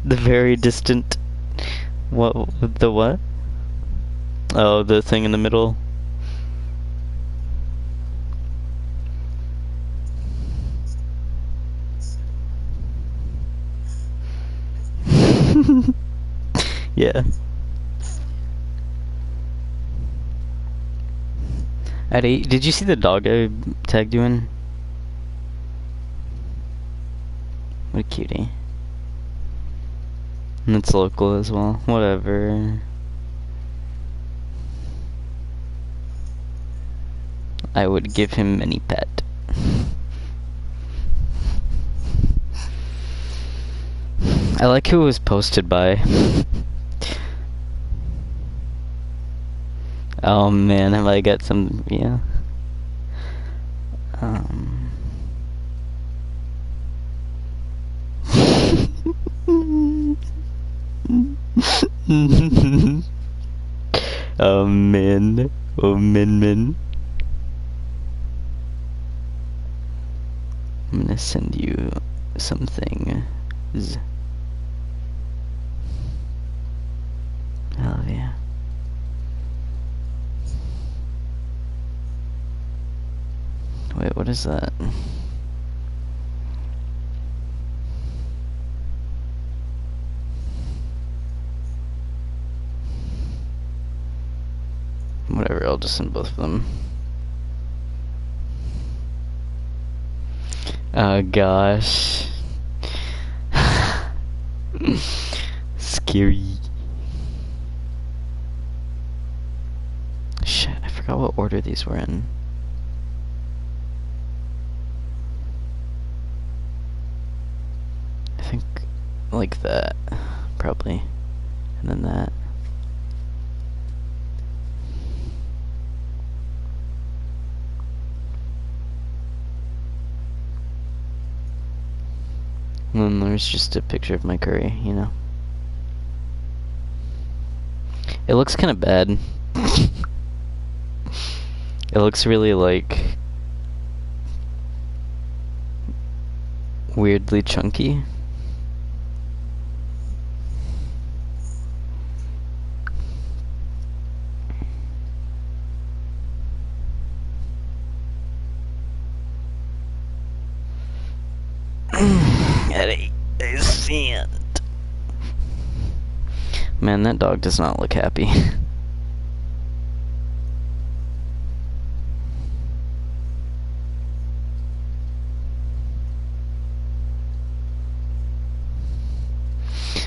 The very distant... What? The what? Oh, the thing in the middle. Yeah. At 8, did you see the dog I tagged you in? What a cutie. And it's local as well. Whatever. I would give him any pet. I like who it was posted by. Oh man, have I got some, yeah. Oh man. Oh man. I'm gonna send you something. Hell yeah. Wait, what is that? Whatever, I'll just send both of them. Oh gosh. Scary. Shit, I forgot what order these were in. I think like that, probably. And then that. And then there's just a picture of my curry, you know. It looks kind of bad. It looks really, like, weirdly chunky. I see it. Man, that dog does not look happy.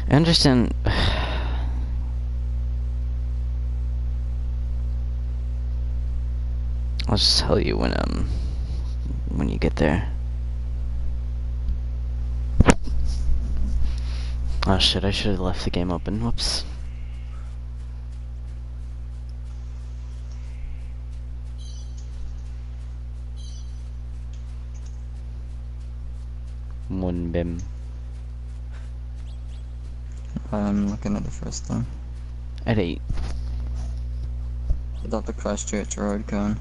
I understand. I'll just tell you when you get there. Oh shit, I should have left the game open. Whoops. One bim. I'm looking at the first one. At 8. Dr. Christchurch Road cone.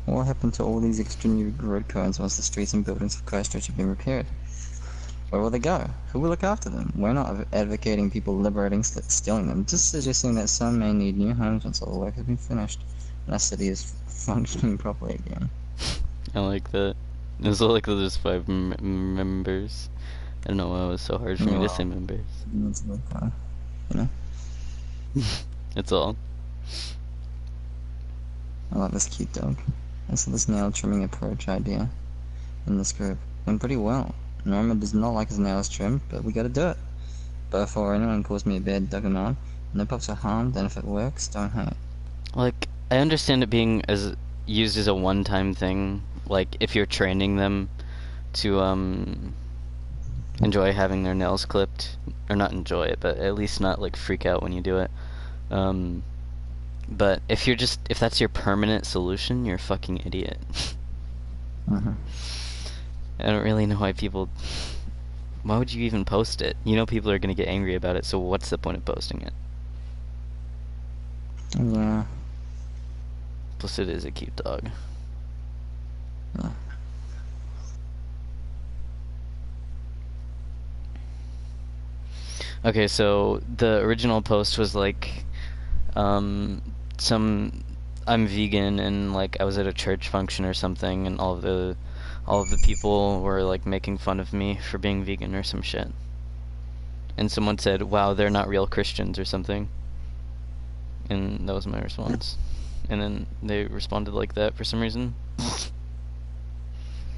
What happened to all these extra new road cones once the streets and buildings of Christchurch have been repaired? Where will they go? Who will look after them? We're not advocating people liberating stealing them, just suggesting that some may need new homes once all the work has been finished and our city is functioning properly again. I like that. It's like there's 5 members. I don't know why it was so hard for me to say members. It's like, you know? It's all. I like this cute dog. I saw this nail trimming approach idea in this group. Went pretty well. Norma does not like his nails trimmed, but we gotta do it. But before anyone calls me a bad dog and on, no pups are harmed, and if it works, don't hate. Like, I understand it being used as a one-time thing. Like, if you're training them to enjoy having their nails clipped, or not enjoy it, but at least not like freak out when you do it. But if that's your permanent solution, you're a fucking idiot. I don't really know why why would you even post it? You know people are gonna get angry about it, so what's the point of posting it? Yeah. Plus it is a cute dog. Yeah. Okay, so the original post was like, I'm vegan and like I was at a church function or something, and all of the people were like making fun of me for being vegan or some shit. And someone said, "Wow, they're not real Christians" or something. And that was my response. And then they responded like that for some reason.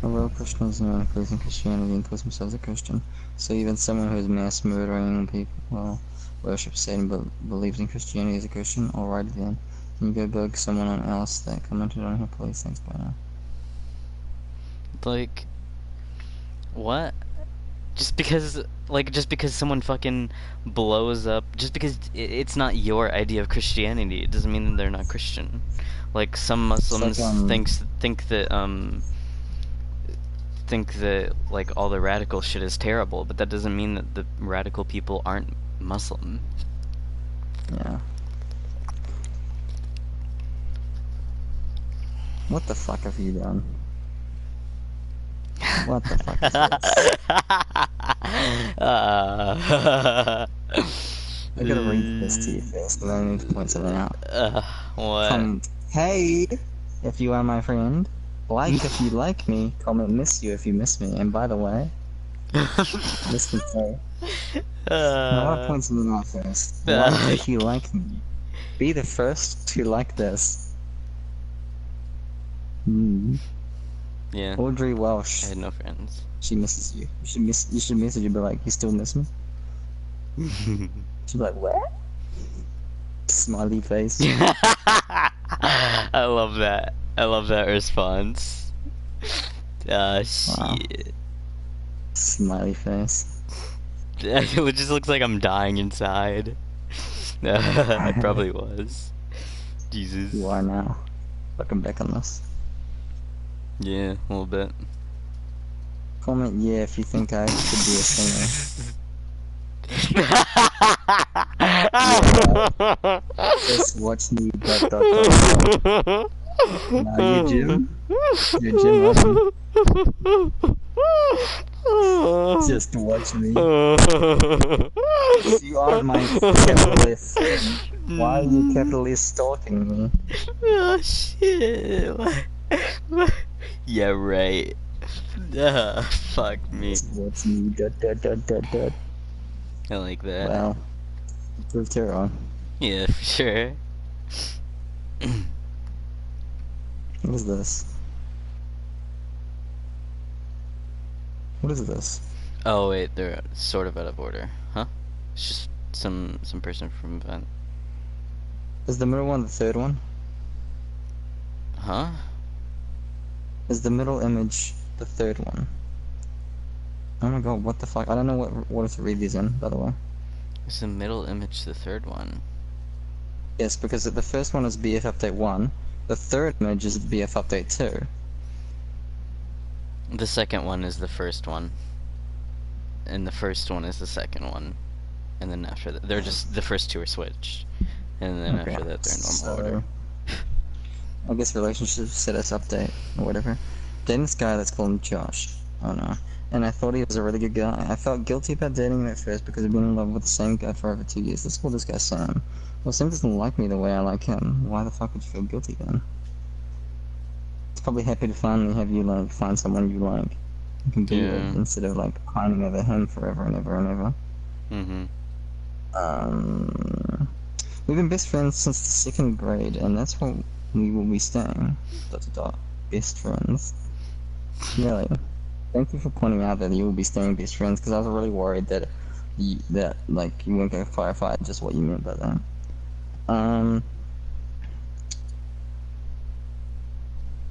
A real Christian is anyone who believes in Christianity and calls themselves a Christian. So even someone who is mass murdering people, well, worships Satan but believes in Christianity is a Christian. Alrighty then. Can you go bug someone else that commented on her police? Thanks, bye now. Like, what? just because someone fucking blows up, just because it's not your idea of Christianity, it doesn't mean that they're not Christian. Like some Muslims think that like all the radical shit is terrible, but that doesn't mean that the radical people aren't Muslim. Yeah. What the fuck have you done? What the fuck is this? I gotta read this to you first, but I need to point something out. What? Hey, if you are my friend, like if you like me, comment miss you if you miss me, and by the way, this can say, I want to point something out first. Like if you like me, be the first to like this. Yeah. Audrey Welsh. I had no friends. She misses you. You should message her, be like, you still miss me? She'd be like, what? Smiley face. I love that. I love that response. Shit. Wow. Smiley face. It just looks like I'm dying inside. I probably was. Jesus. You are now. Looking back on this. Yeah, a little bit. Comment yeah if you think I should be a singer. Just watch me. Now you Jim. You're Jim. Just watch me. You are my capitalist. Why are you capitalist stalking me? Oh shit. Yeah, right. Fuck me. Just watch me. I like that. Well, proved her wrong. Yeah, for sure. What is this? What is this? Oh wait, they're sort of out of order, huh? It's just some person from Vent. Is the middle one the third one? Huh? Is the middle image the third one? Oh my god, what the fuck? I don't know what order to read these in, by the way. Is the middle image the third one? Yes, because the first one is BF Update 1, the third image is BF Update 2. The second one is the first one. And the first one is the second one. And then after that, they're just, the first two are switched. And then Okay, after that, they're in normal so, order. I guess relationship status update, or whatever. Dating this guy, let's call him Josh. Oh no. And I thought he was a really good guy. I felt guilty about dating him at first because I've been in love with the same guy for over 2 years. Let's call this guy Sam. Well, Sam doesn't like me the way I like him. Why the fuck would you feel guilty then? He's probably happy to finally have you, like, find someone you like. You can be with, instead of, like, pining over him forever and ever and ever. We've been best friends since the 2nd grade, and that's what we will be staying. ... Best friends. Really. Thank you for pointing out that you will be staying best friends, because I was really worried that you weren't going to clarify just what you meant by that. Oh,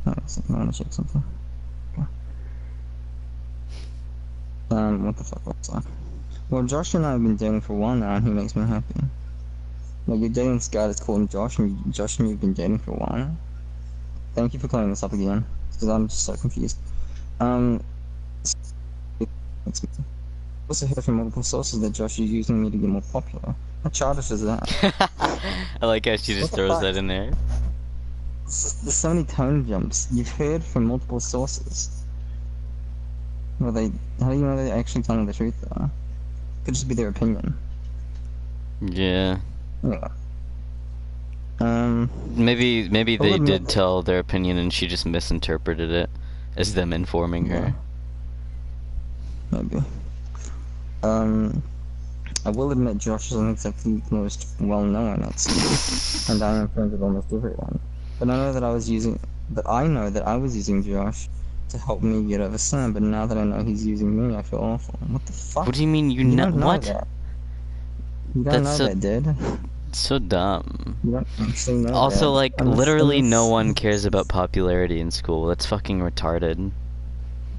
I want to check something. Okay. What the fuck was that? Well, Josh and I have been dating for a while now, and he makes me happy. Like, you're dating this guy that's called him Josh, and Josh and you've been dating for a while now. Thank you for clearing this up again, because I'm just so confused. Also heard from multiple sources that Josh is using me to get more popular. How childish is that? I like how she just throws that in there. There's so many tone jumps. You've heard from multiple sources. Well, how do you know they're actually telling the truth, though? Could just be their opinion. Yeah. Anyway. Maybe they did tell their opinion and she just misinterpreted it as them informing her. Maybe. I will admit Josh isn't exactly the most well-known at school, and I am friends with almost everyone. But I know that I was using Josh to help me get over Sam, but now that I know he's using me, I feel awful. What the fuck? What do you mean you know what? That. You don't know that, dude. So dumb. You don't actually know also, that. like, literally no one cares about popularity in school. That's fucking retarded.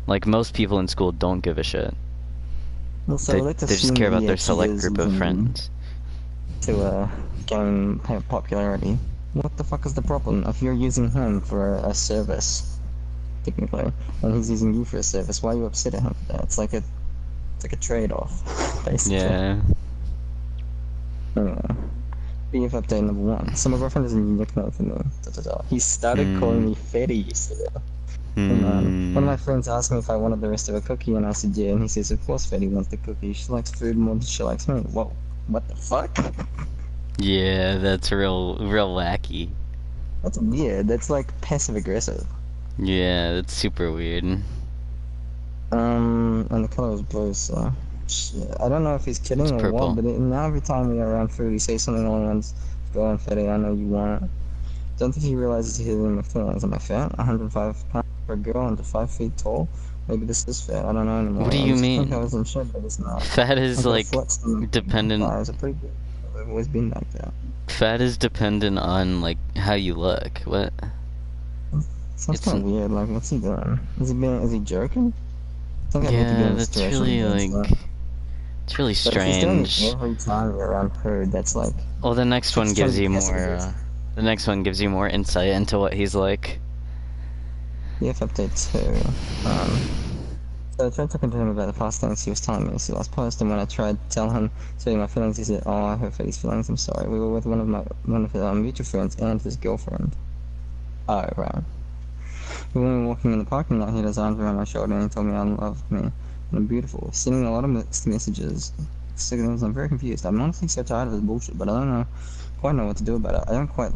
Like, most people in school don't give a shit. Also, let's They just assume care that about he their actually select is group of using friends. to gain popularity. What the fuck is the problem? If you're using him for a service, technically, and he's using you for a service, why are you upset at him for that? It's like a trade-off, basically. Yeah. Anyway, BF update number 1. So my boyfriend is a new nickname for me. He started calling me Fetty yesterday. And, one of my friends asked me if I wanted the rest of a cookie, and I said yeah, and he says, of course Fetty wants the cookie. She likes food more than she likes me. Whoa, what the fuck? Yeah, that's real wacky. That's weird. That's like passive-aggressive. Yeah, that's super weird. And the color is blue, so... Shit. I don't know if he's kidding It's or purple. what, but now every time we are around food, he says something along the lines, go on Fetty, I know you want it. Don't think he realizes he's hitting my feelings. Am I fat? 105 pounds for a girl and 5 feet tall? Maybe this is fat. I don't know anymore. What do I you used to mean? think I was in shape, but it's not. Fat is I've got a like flat stomach. dependent. My thighs are pretty good. I've always been like that. Fat is dependent on like how you look. What? Sounds It's kind of weird. Like, what's he doing? Is he joking? I think I need to be Yeah, in a that's situation really against like that. it's really But if he's doing it strange. every time you're around food, that's like... Well, the next one It's trying gives to you be more. passive-aggressive. The next one gives you more insight into what he's like. BF update 2. So I tried talking to him about the past things he was telling me. So last post, and when I tried to tell him saying my feelings, he said, "Oh, I hurt Fetty's feelings. I'm sorry. We were with one of his mutual friends and his girlfriend." Oh, right. When we were walking in the parking lot, he had his arms around my shoulder and he told me I love me and I'm beautiful. Sending a lot of mixed messages, signals. I'm very confused. I'm honestly so tired of this bullshit, but I don't quite know what to do about it. I don't quite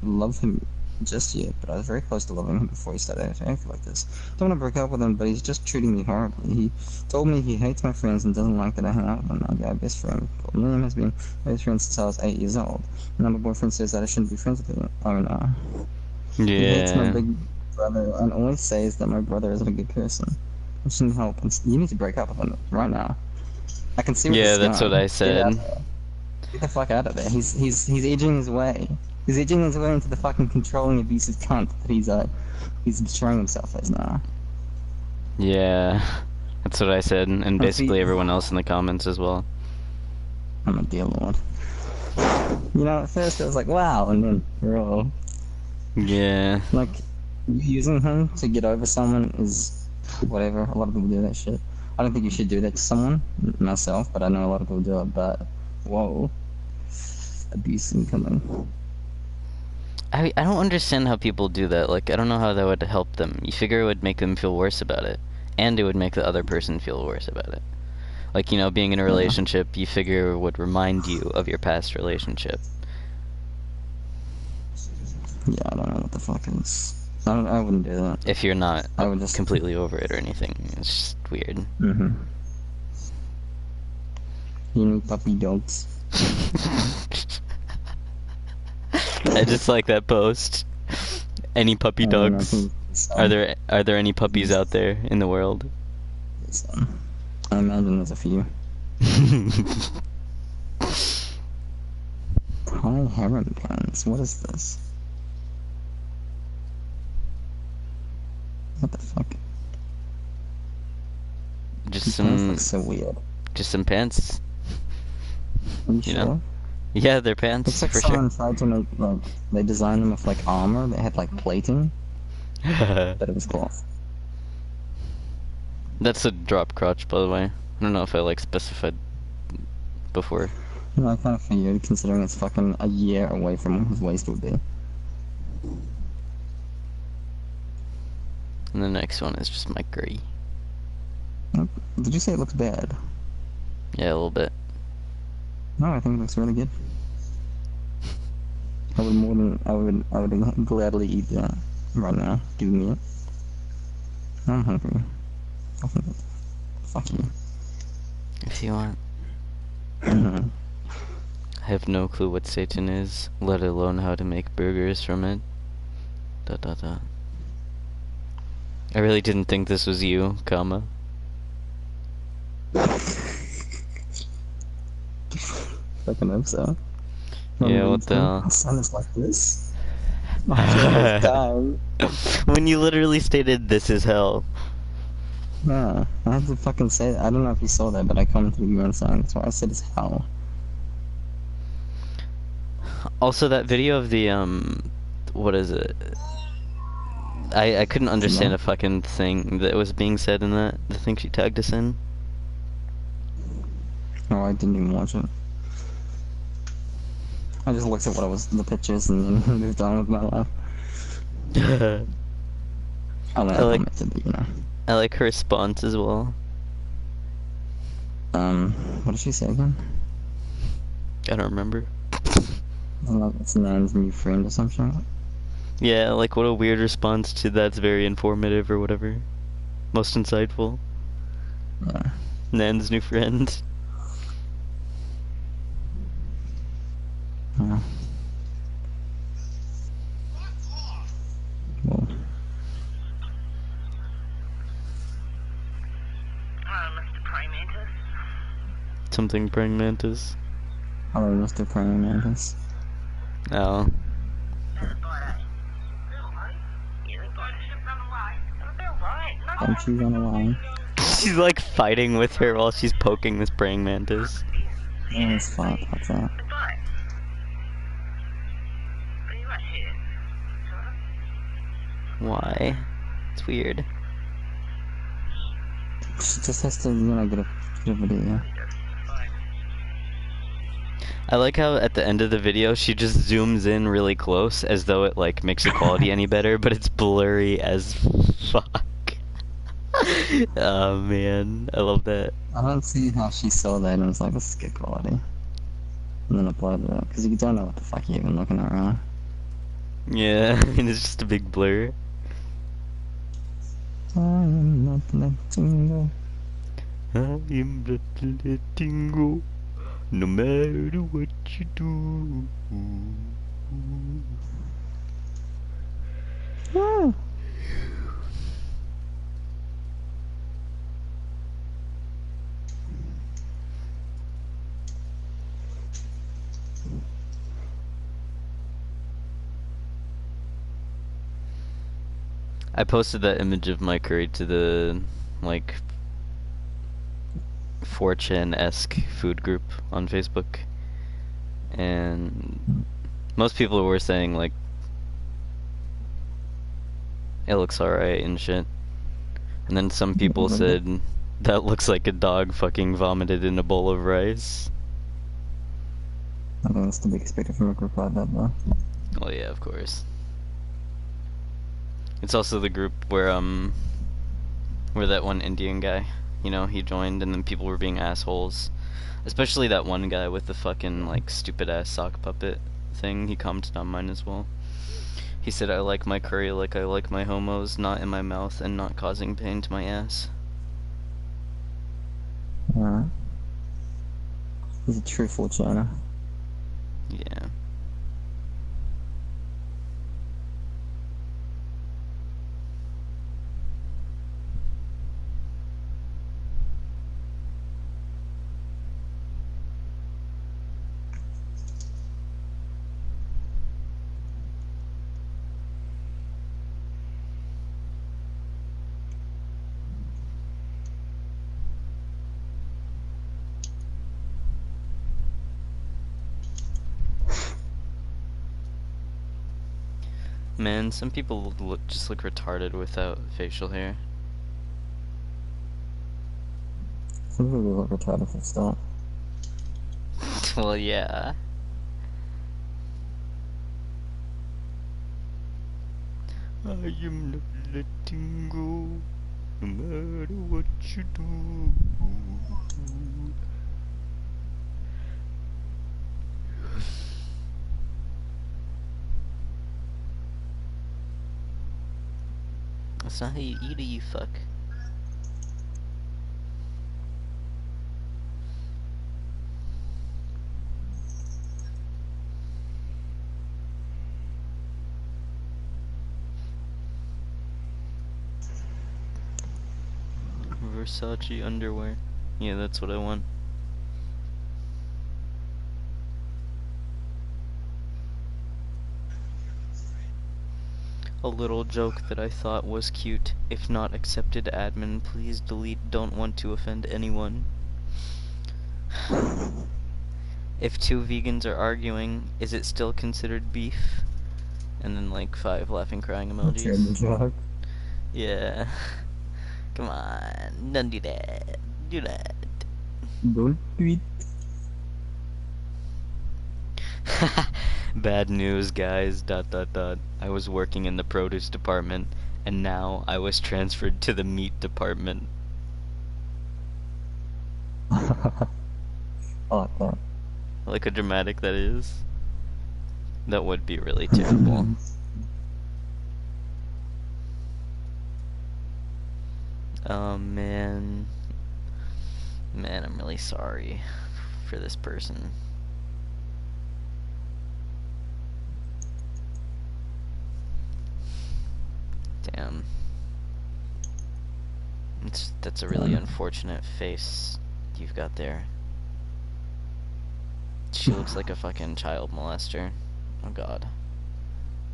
love him just yet, but I was very close to loving him before he started acting like this. Don't want to break up with him, but he's just treating me horribly. He told me he hates my friends and doesn't like that I hang out with him. My best friend called Liam has been my best friend since I was 8 years old. Now my boyfriend says that I shouldn't be friends with him. Oh no. He hates my Yeah. big brother and always says that my brother isn't a good person. I shouldn't help. You need to break up with him right now. I can see where Yeah, this is that's going. what I Get out said. of there. Get the fuck out of there. He's edging his way. He's edging his way into the fucking controlling, abusive cunt that he's destroying himself as now. Yeah, that's what I said, and Let's basically see. everyone else in the comments as well. Oh my dear lord. You know, at first I was like, wow, and then we're all Yeah. like, using him to get over someone is whatever. A lot of people do that shit. I don't think you should do that to someone, myself, but I know a lot of people do it, but whoa. Abuse incoming. I don't understand how people do that. Like, I don't know how that would help them. You figure it would make them feel worse about it, and it would make the other person feel worse about it. Like, you know, being in a relationship, you figure would remind you of your past relationship. Yeah, I don't know what the fuck is. I wouldn't do that. If you're not I would just... completely over it or anything. It's just weird. Mm-hmm. You need puppy dogs. I just like that post. Any puppy dogs? Are there any puppies out there in the world? I imagine there's a few. High heron pants. What is this? What the fuck? Just These pants some look so weird. pants. Are you You sure? know? Yeah, they're pants Looks like for someone tried to make, like, they designed them with, like, armor that had, like, plating, sure. but it was cloth. That's a drop crotch, by the way. I don't know if I like specified before. You know, I kind of figured, considering it's fucking a year away from what his waist would be. And the next one is just Mike Grey. Did you say it looks bad? Yeah, a little bit. No, I think it looks really good. I would gladly eat that right now. Give me it. I'm hungry. Fuck you. If you want. I have no clue what Satan is, let alone how to make burgers from it. ... I really didn't think this was you, comma. Fucking hope so. Yeah, what the hell? My son is like this. My son is dying. When you literally stated this is hell. Yeah, I had to fucking say that. I don't know if you saw that, but I commented you on saying that's why I said it's hell. Also, that video of the what is it? I couldn't understand a fucking thing that was being said in that. The thing she tagged us in. Oh, I didn't even watch it. I just looked at what was the pictures and then moved on with my life. I mean, I commented, but you know. I like her response as well. What did she say again? I don't remember. Like it's Nan's new friend or something. Yeah, like what a weird response to that's very informative or whatever. Most insightful. Yeah. Nan's new friend. Yeah. Well, Mr. Prime Mantis. Something praying mantis. hello, Mr. Praying Mantis. Oh. Don't you run away. She's like fighting with her while she's poking this praying mantis. Yeah, it's fine. What's that? Why? It's weird. She just has to, you know, get a video. I like how at the end of the video she just zooms in really close as though it like makes the quality any better, but it's blurry as fuck. Oh man, I love that. I don't see how she saw that and was like, this is good quality. And then uploaded it. Because you don't know what the fuck you're even looking at, right? Yeah, and it's just a big blur. I am not letting go. I am not letting go, no matter what you do. Ah. I posted that image of my curry to the, like, 4chan-esque food group on Facebook. And most people were saying, like, it looks alright and shit. And then some people said, that looks like a dog fucking vomited in a bowl of rice. I think that's to be expected from a group like that, though. Well, yeah, of course. It's also the group where that one Indian guy, you know, he joined and then people were being assholes. Especially that one guy with the fucking, like, stupid-ass sock puppet thing. He commented on mine as well. He said, I like my curry like I like my homos, not in my mouth and not causing pain to my ass. Alright. He's a true Fortuner. Yeah. Man, some people just look retarded without facial hair. Some people look retarded for start. Well, yeah. I am not letting go, no matter what you do. That's not how you eat it, you fuck. Versace underwear. Yeah, that's what I want. A little joke that I thought was cute. If not accepted, admin, please delete. Don't want to offend anyone. If two vegans are arguing, is it still considered beef? And then like 5 laughing crying emojis. joke. Yeah. Come on, don't do that. Do that. Don't tweet. Bad news, guys. ... I was working in the produce department, and now I was transferred to the meat department. I like that. Look how dramatic that is. That would be really terrible. Oh man. Man, I'm really sorry for this person. Damn. That's a really unfortunate face you've got there. She looks like a fucking child molester. Oh god.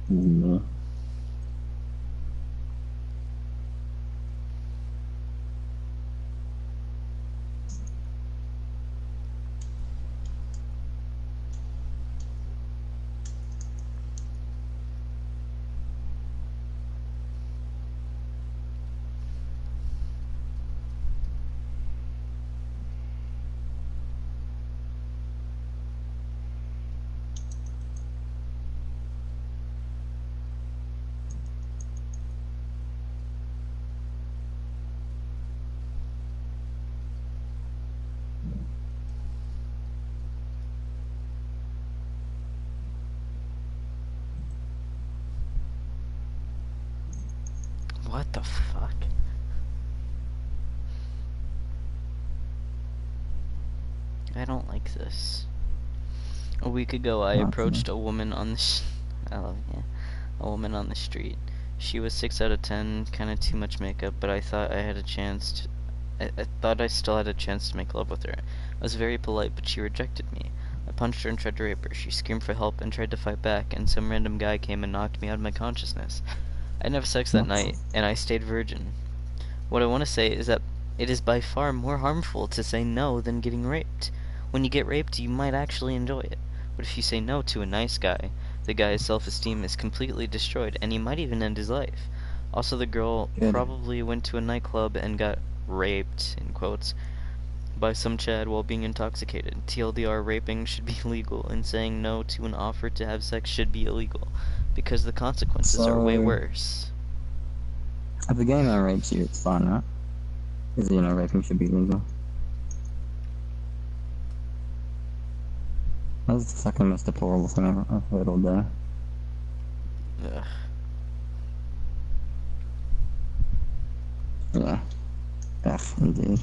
Yeah. What the fuck? I don't like this. A week ago, I approached a woman on the a woman on the street. She was 6 out of 10, kind of too much makeup, but I thought I had a chance to. I thought I still had a chance to make love with her. I was very polite, but she rejected me. I punched her and tried to rape her. She screamed for help and tried to fight back, and some random guy came and knocked me out of my consciousness. I didn't have sex that night, and I stayed virgin. What I want to say is that it is by far more harmful to say no than getting raped. When you get raped, you might actually enjoy it. But if you say no to a nice guy, the guy's self-esteem is completely destroyed, and he might even end his life. Also, the girl probably went to a nightclub and got raped, in quotes, by some Chad while being intoxicated. TLDR, raping should be legal, and saying no to an offer to have sex should be illegal, because the consequences are way worse. If a gay man rapes you, it's fine, right? Because, you know, raping should be legal. That's the fucking most deplorable thing I've heard all day. Ugh. Yeah. Ugh, indeed.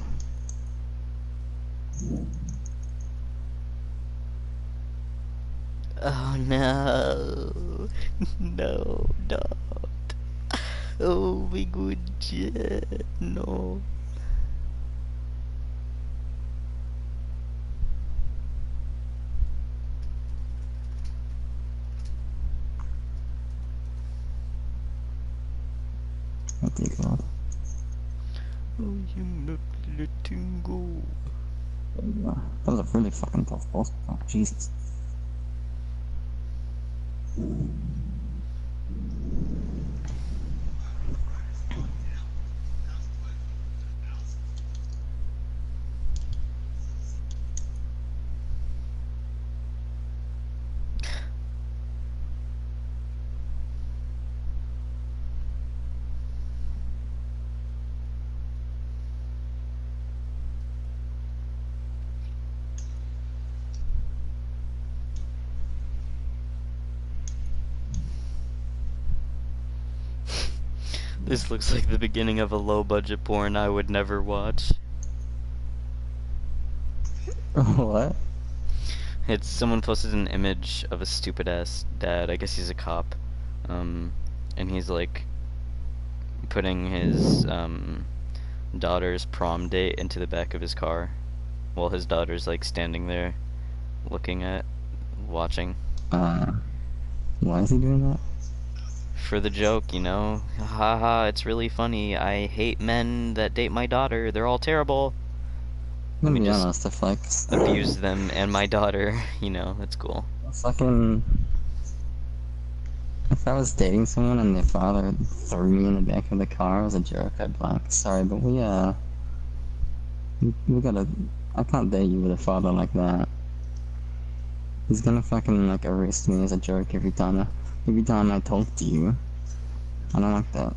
Oh no. No, don't. Oh my good shit. No. Oh dear God. Oh, you're not letting go. That was a really fucking tough boss. Oh, Jesus. This looks like the beginning of a low-budget porn I would never watch. What? It's someone posted an image of a stupid-ass dad. I guess he's a cop. And he's like putting his daughter's prom date into the back of his car while his daughter's like standing there watching. Why is he doing that? for the joke, you know. Haha, it's really funny. I hate men that date my daughter. They're all terrible. I'm Let me gonna be just honest, if like abuse them and my daughter. You know, that's cool. fucking if I was dating someone and their father threw me in the back of the car as a joke, I'd be like, sorry, but we gotta. I can't date you with a father like that. He's gonna fucking like arrest me as a joke every time I talk to you. I don't like that.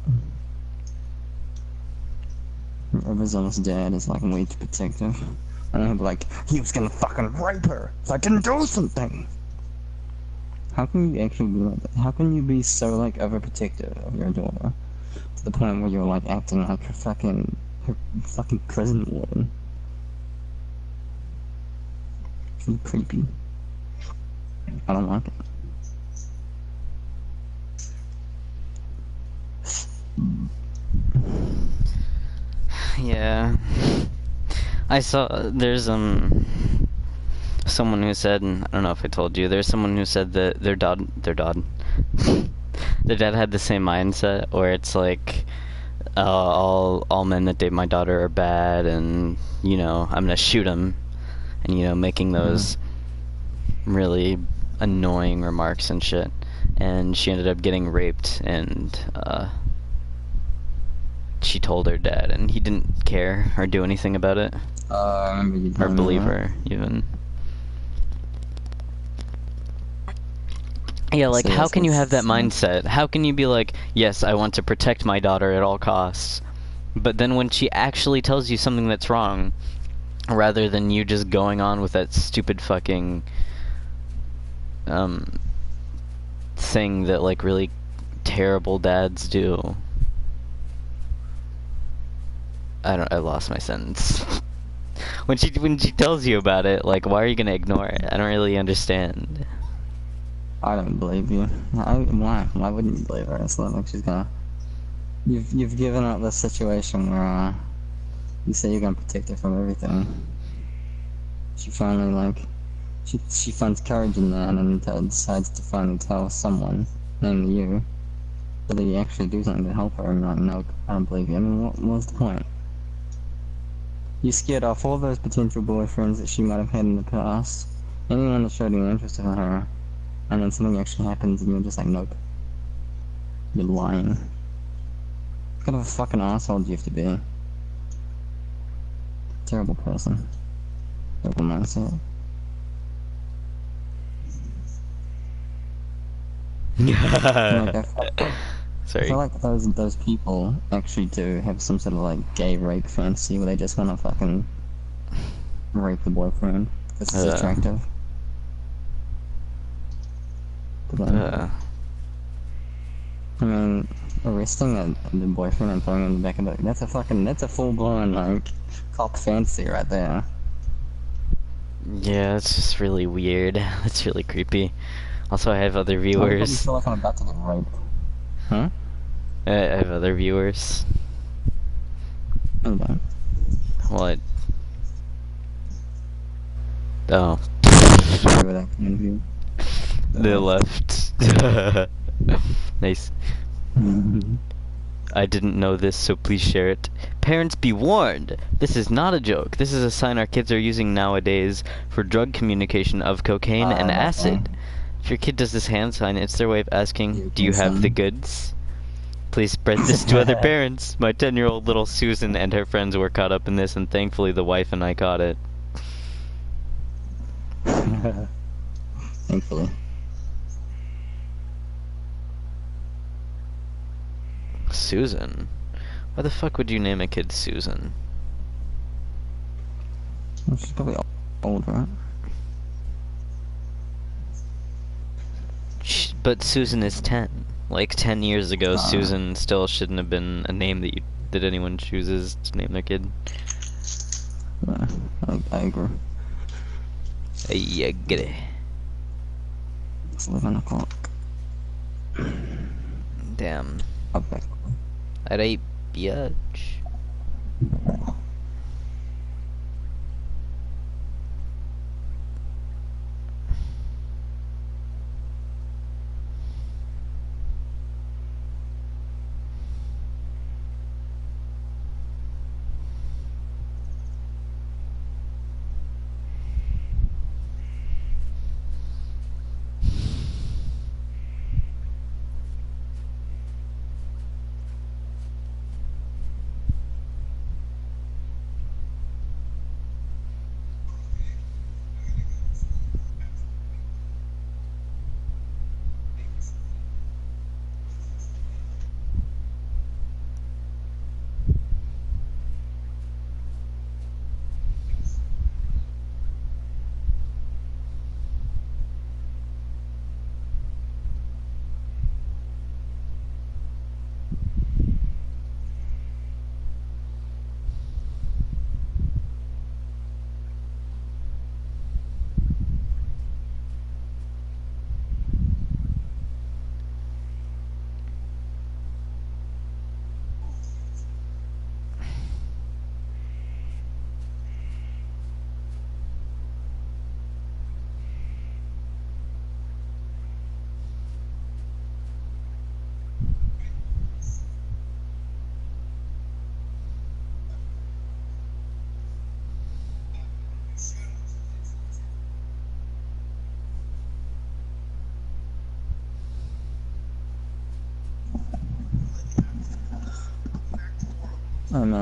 Arizona's dad is like way too protective. And he'll be like, he was gonna fucking rape her if I didn't do something. How can you actually be like that? How can you be so like overprotective of your daughter to the point where you're like acting like her fucking prison warden? It's really creepy. I don't like it. Yeah. I saw there's someone who said, and I don't know if I told you, there's someone who said that their dad had the same mindset where it's like all men that date my daughter are bad, and you know I'm gonna shoot them, and you know making those really annoying remarks and shit, and she ended up getting raped, and she told her dad, and he didn't care or do anything about it, I remember you or telling me believe that. her even. Yeah, like, So how that's can you what's- have that mindset? How can you be like, yes, I want to protect my daughter at all costs, but then when she actually tells you something that's wrong, rather than you just going on with that stupid fucking thing that like really terrible dads do. I lost my sentence. when she tells you about it, like, why are you gonna ignore it? I don't really understand. I don't believe you. Why? Why wouldn't you believe her? It's not like she's gonna. You've given up this situation where you say you're gonna protect her from everything. She finally like she finds courage in that and decides to finally tell someone, namely you, so that you actually do something to help her. And you're like, nope, I don't believe you. I mean, what was the point? You scared off all those potential boyfriends that she might have had in the past. Anyone that showed any interest in her. And then something actually happens and you're just like, nope. You're lying. What kind of a fucking asshole do you have to be? Terrible person. Terrible mindset. Like, I Sorry. feel like those people actually do have some sort of like gay rape fantasy where they just want to fucking rape the boyfriend because it's attractive. But then, I mean, arresting the boyfriend and throwing him in the back of that's a full-blown, like, cop fantasy right there. Yeah, it's just really weird. It's really creepy. Also, I have other I probably viewers. feel like I'm about to get raped. Huh? I have other viewers. Okay. What? Oh. Agree with that point of view. They left. Nice. I didn't know this, so please share it. Parents, be warned! This is not a joke. This is a sign our kids are using nowadays for drug communication of cocaine and acid. If your kid does this hand sign, it's their way of asking, do you have the goods? Please spread this to other parents. My 10-year-old little Susan and her friends were caught up in this, and thankfully the wife and I caught it. Thankfully. Susan? Why the fuck would you name a kid Susan? Well, she's probably old, right? But Susan is 10. Like 10 years ago, Ah. Susan still shouldn't have been a name that anyone chooses to name their kid. Yeah, I agree. Yeah, get it. It's 11 o'clock. Damn. Okay. Alright, bitch. I'm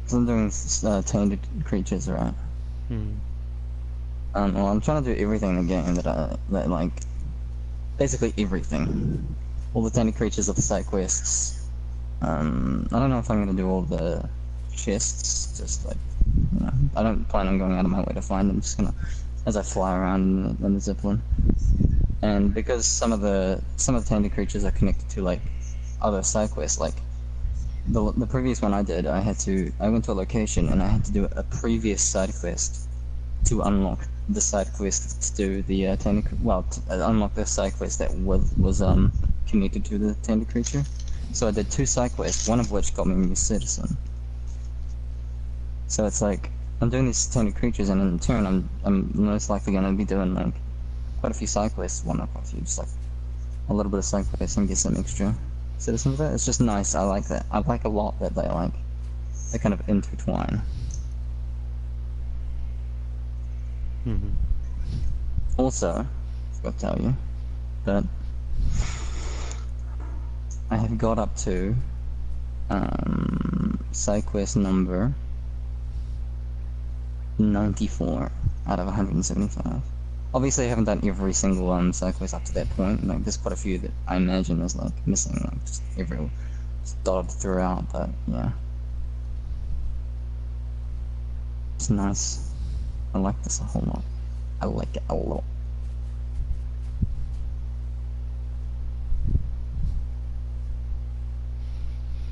so I'm doing tainted creatures, right? Hmm. Well, I'm trying to do everything in the game that like, basically everything. All the tainted creatures of the side quests. I don't know if I'm gonna do all the chests, just like, you know, I don't plan on going out of my way to find them, just gonna, as I fly around in the Zeppelin. And because some of the tainted creatures are connected to, like, other side quests, like, the previous one I did, I went to a location and I had to do a previous side quest to unlock the side quest to do the unlock the side quest that was connected to the tainted creature. So I did 2 side quests, one of which got me a new citizen. So it's like I'm doing these tainted creatures, and in turn I'm most likely gonna be doing like quite a few side quests. Well, not quite a few, just like a little bit of side quests and get some extra citizens there. It's just nice. I like that. I like a lot that they kind of intertwine. Mm-hmm. Also, I forgot to tell you that I have got up to side quest number 94 out of 175. Obviously, I haven't done every single side quest up to that point. Like, there's quite a few that I imagine is like missing, like just dotted throughout. But yeah, it's nice. I like this a whole lot. I like it a lot.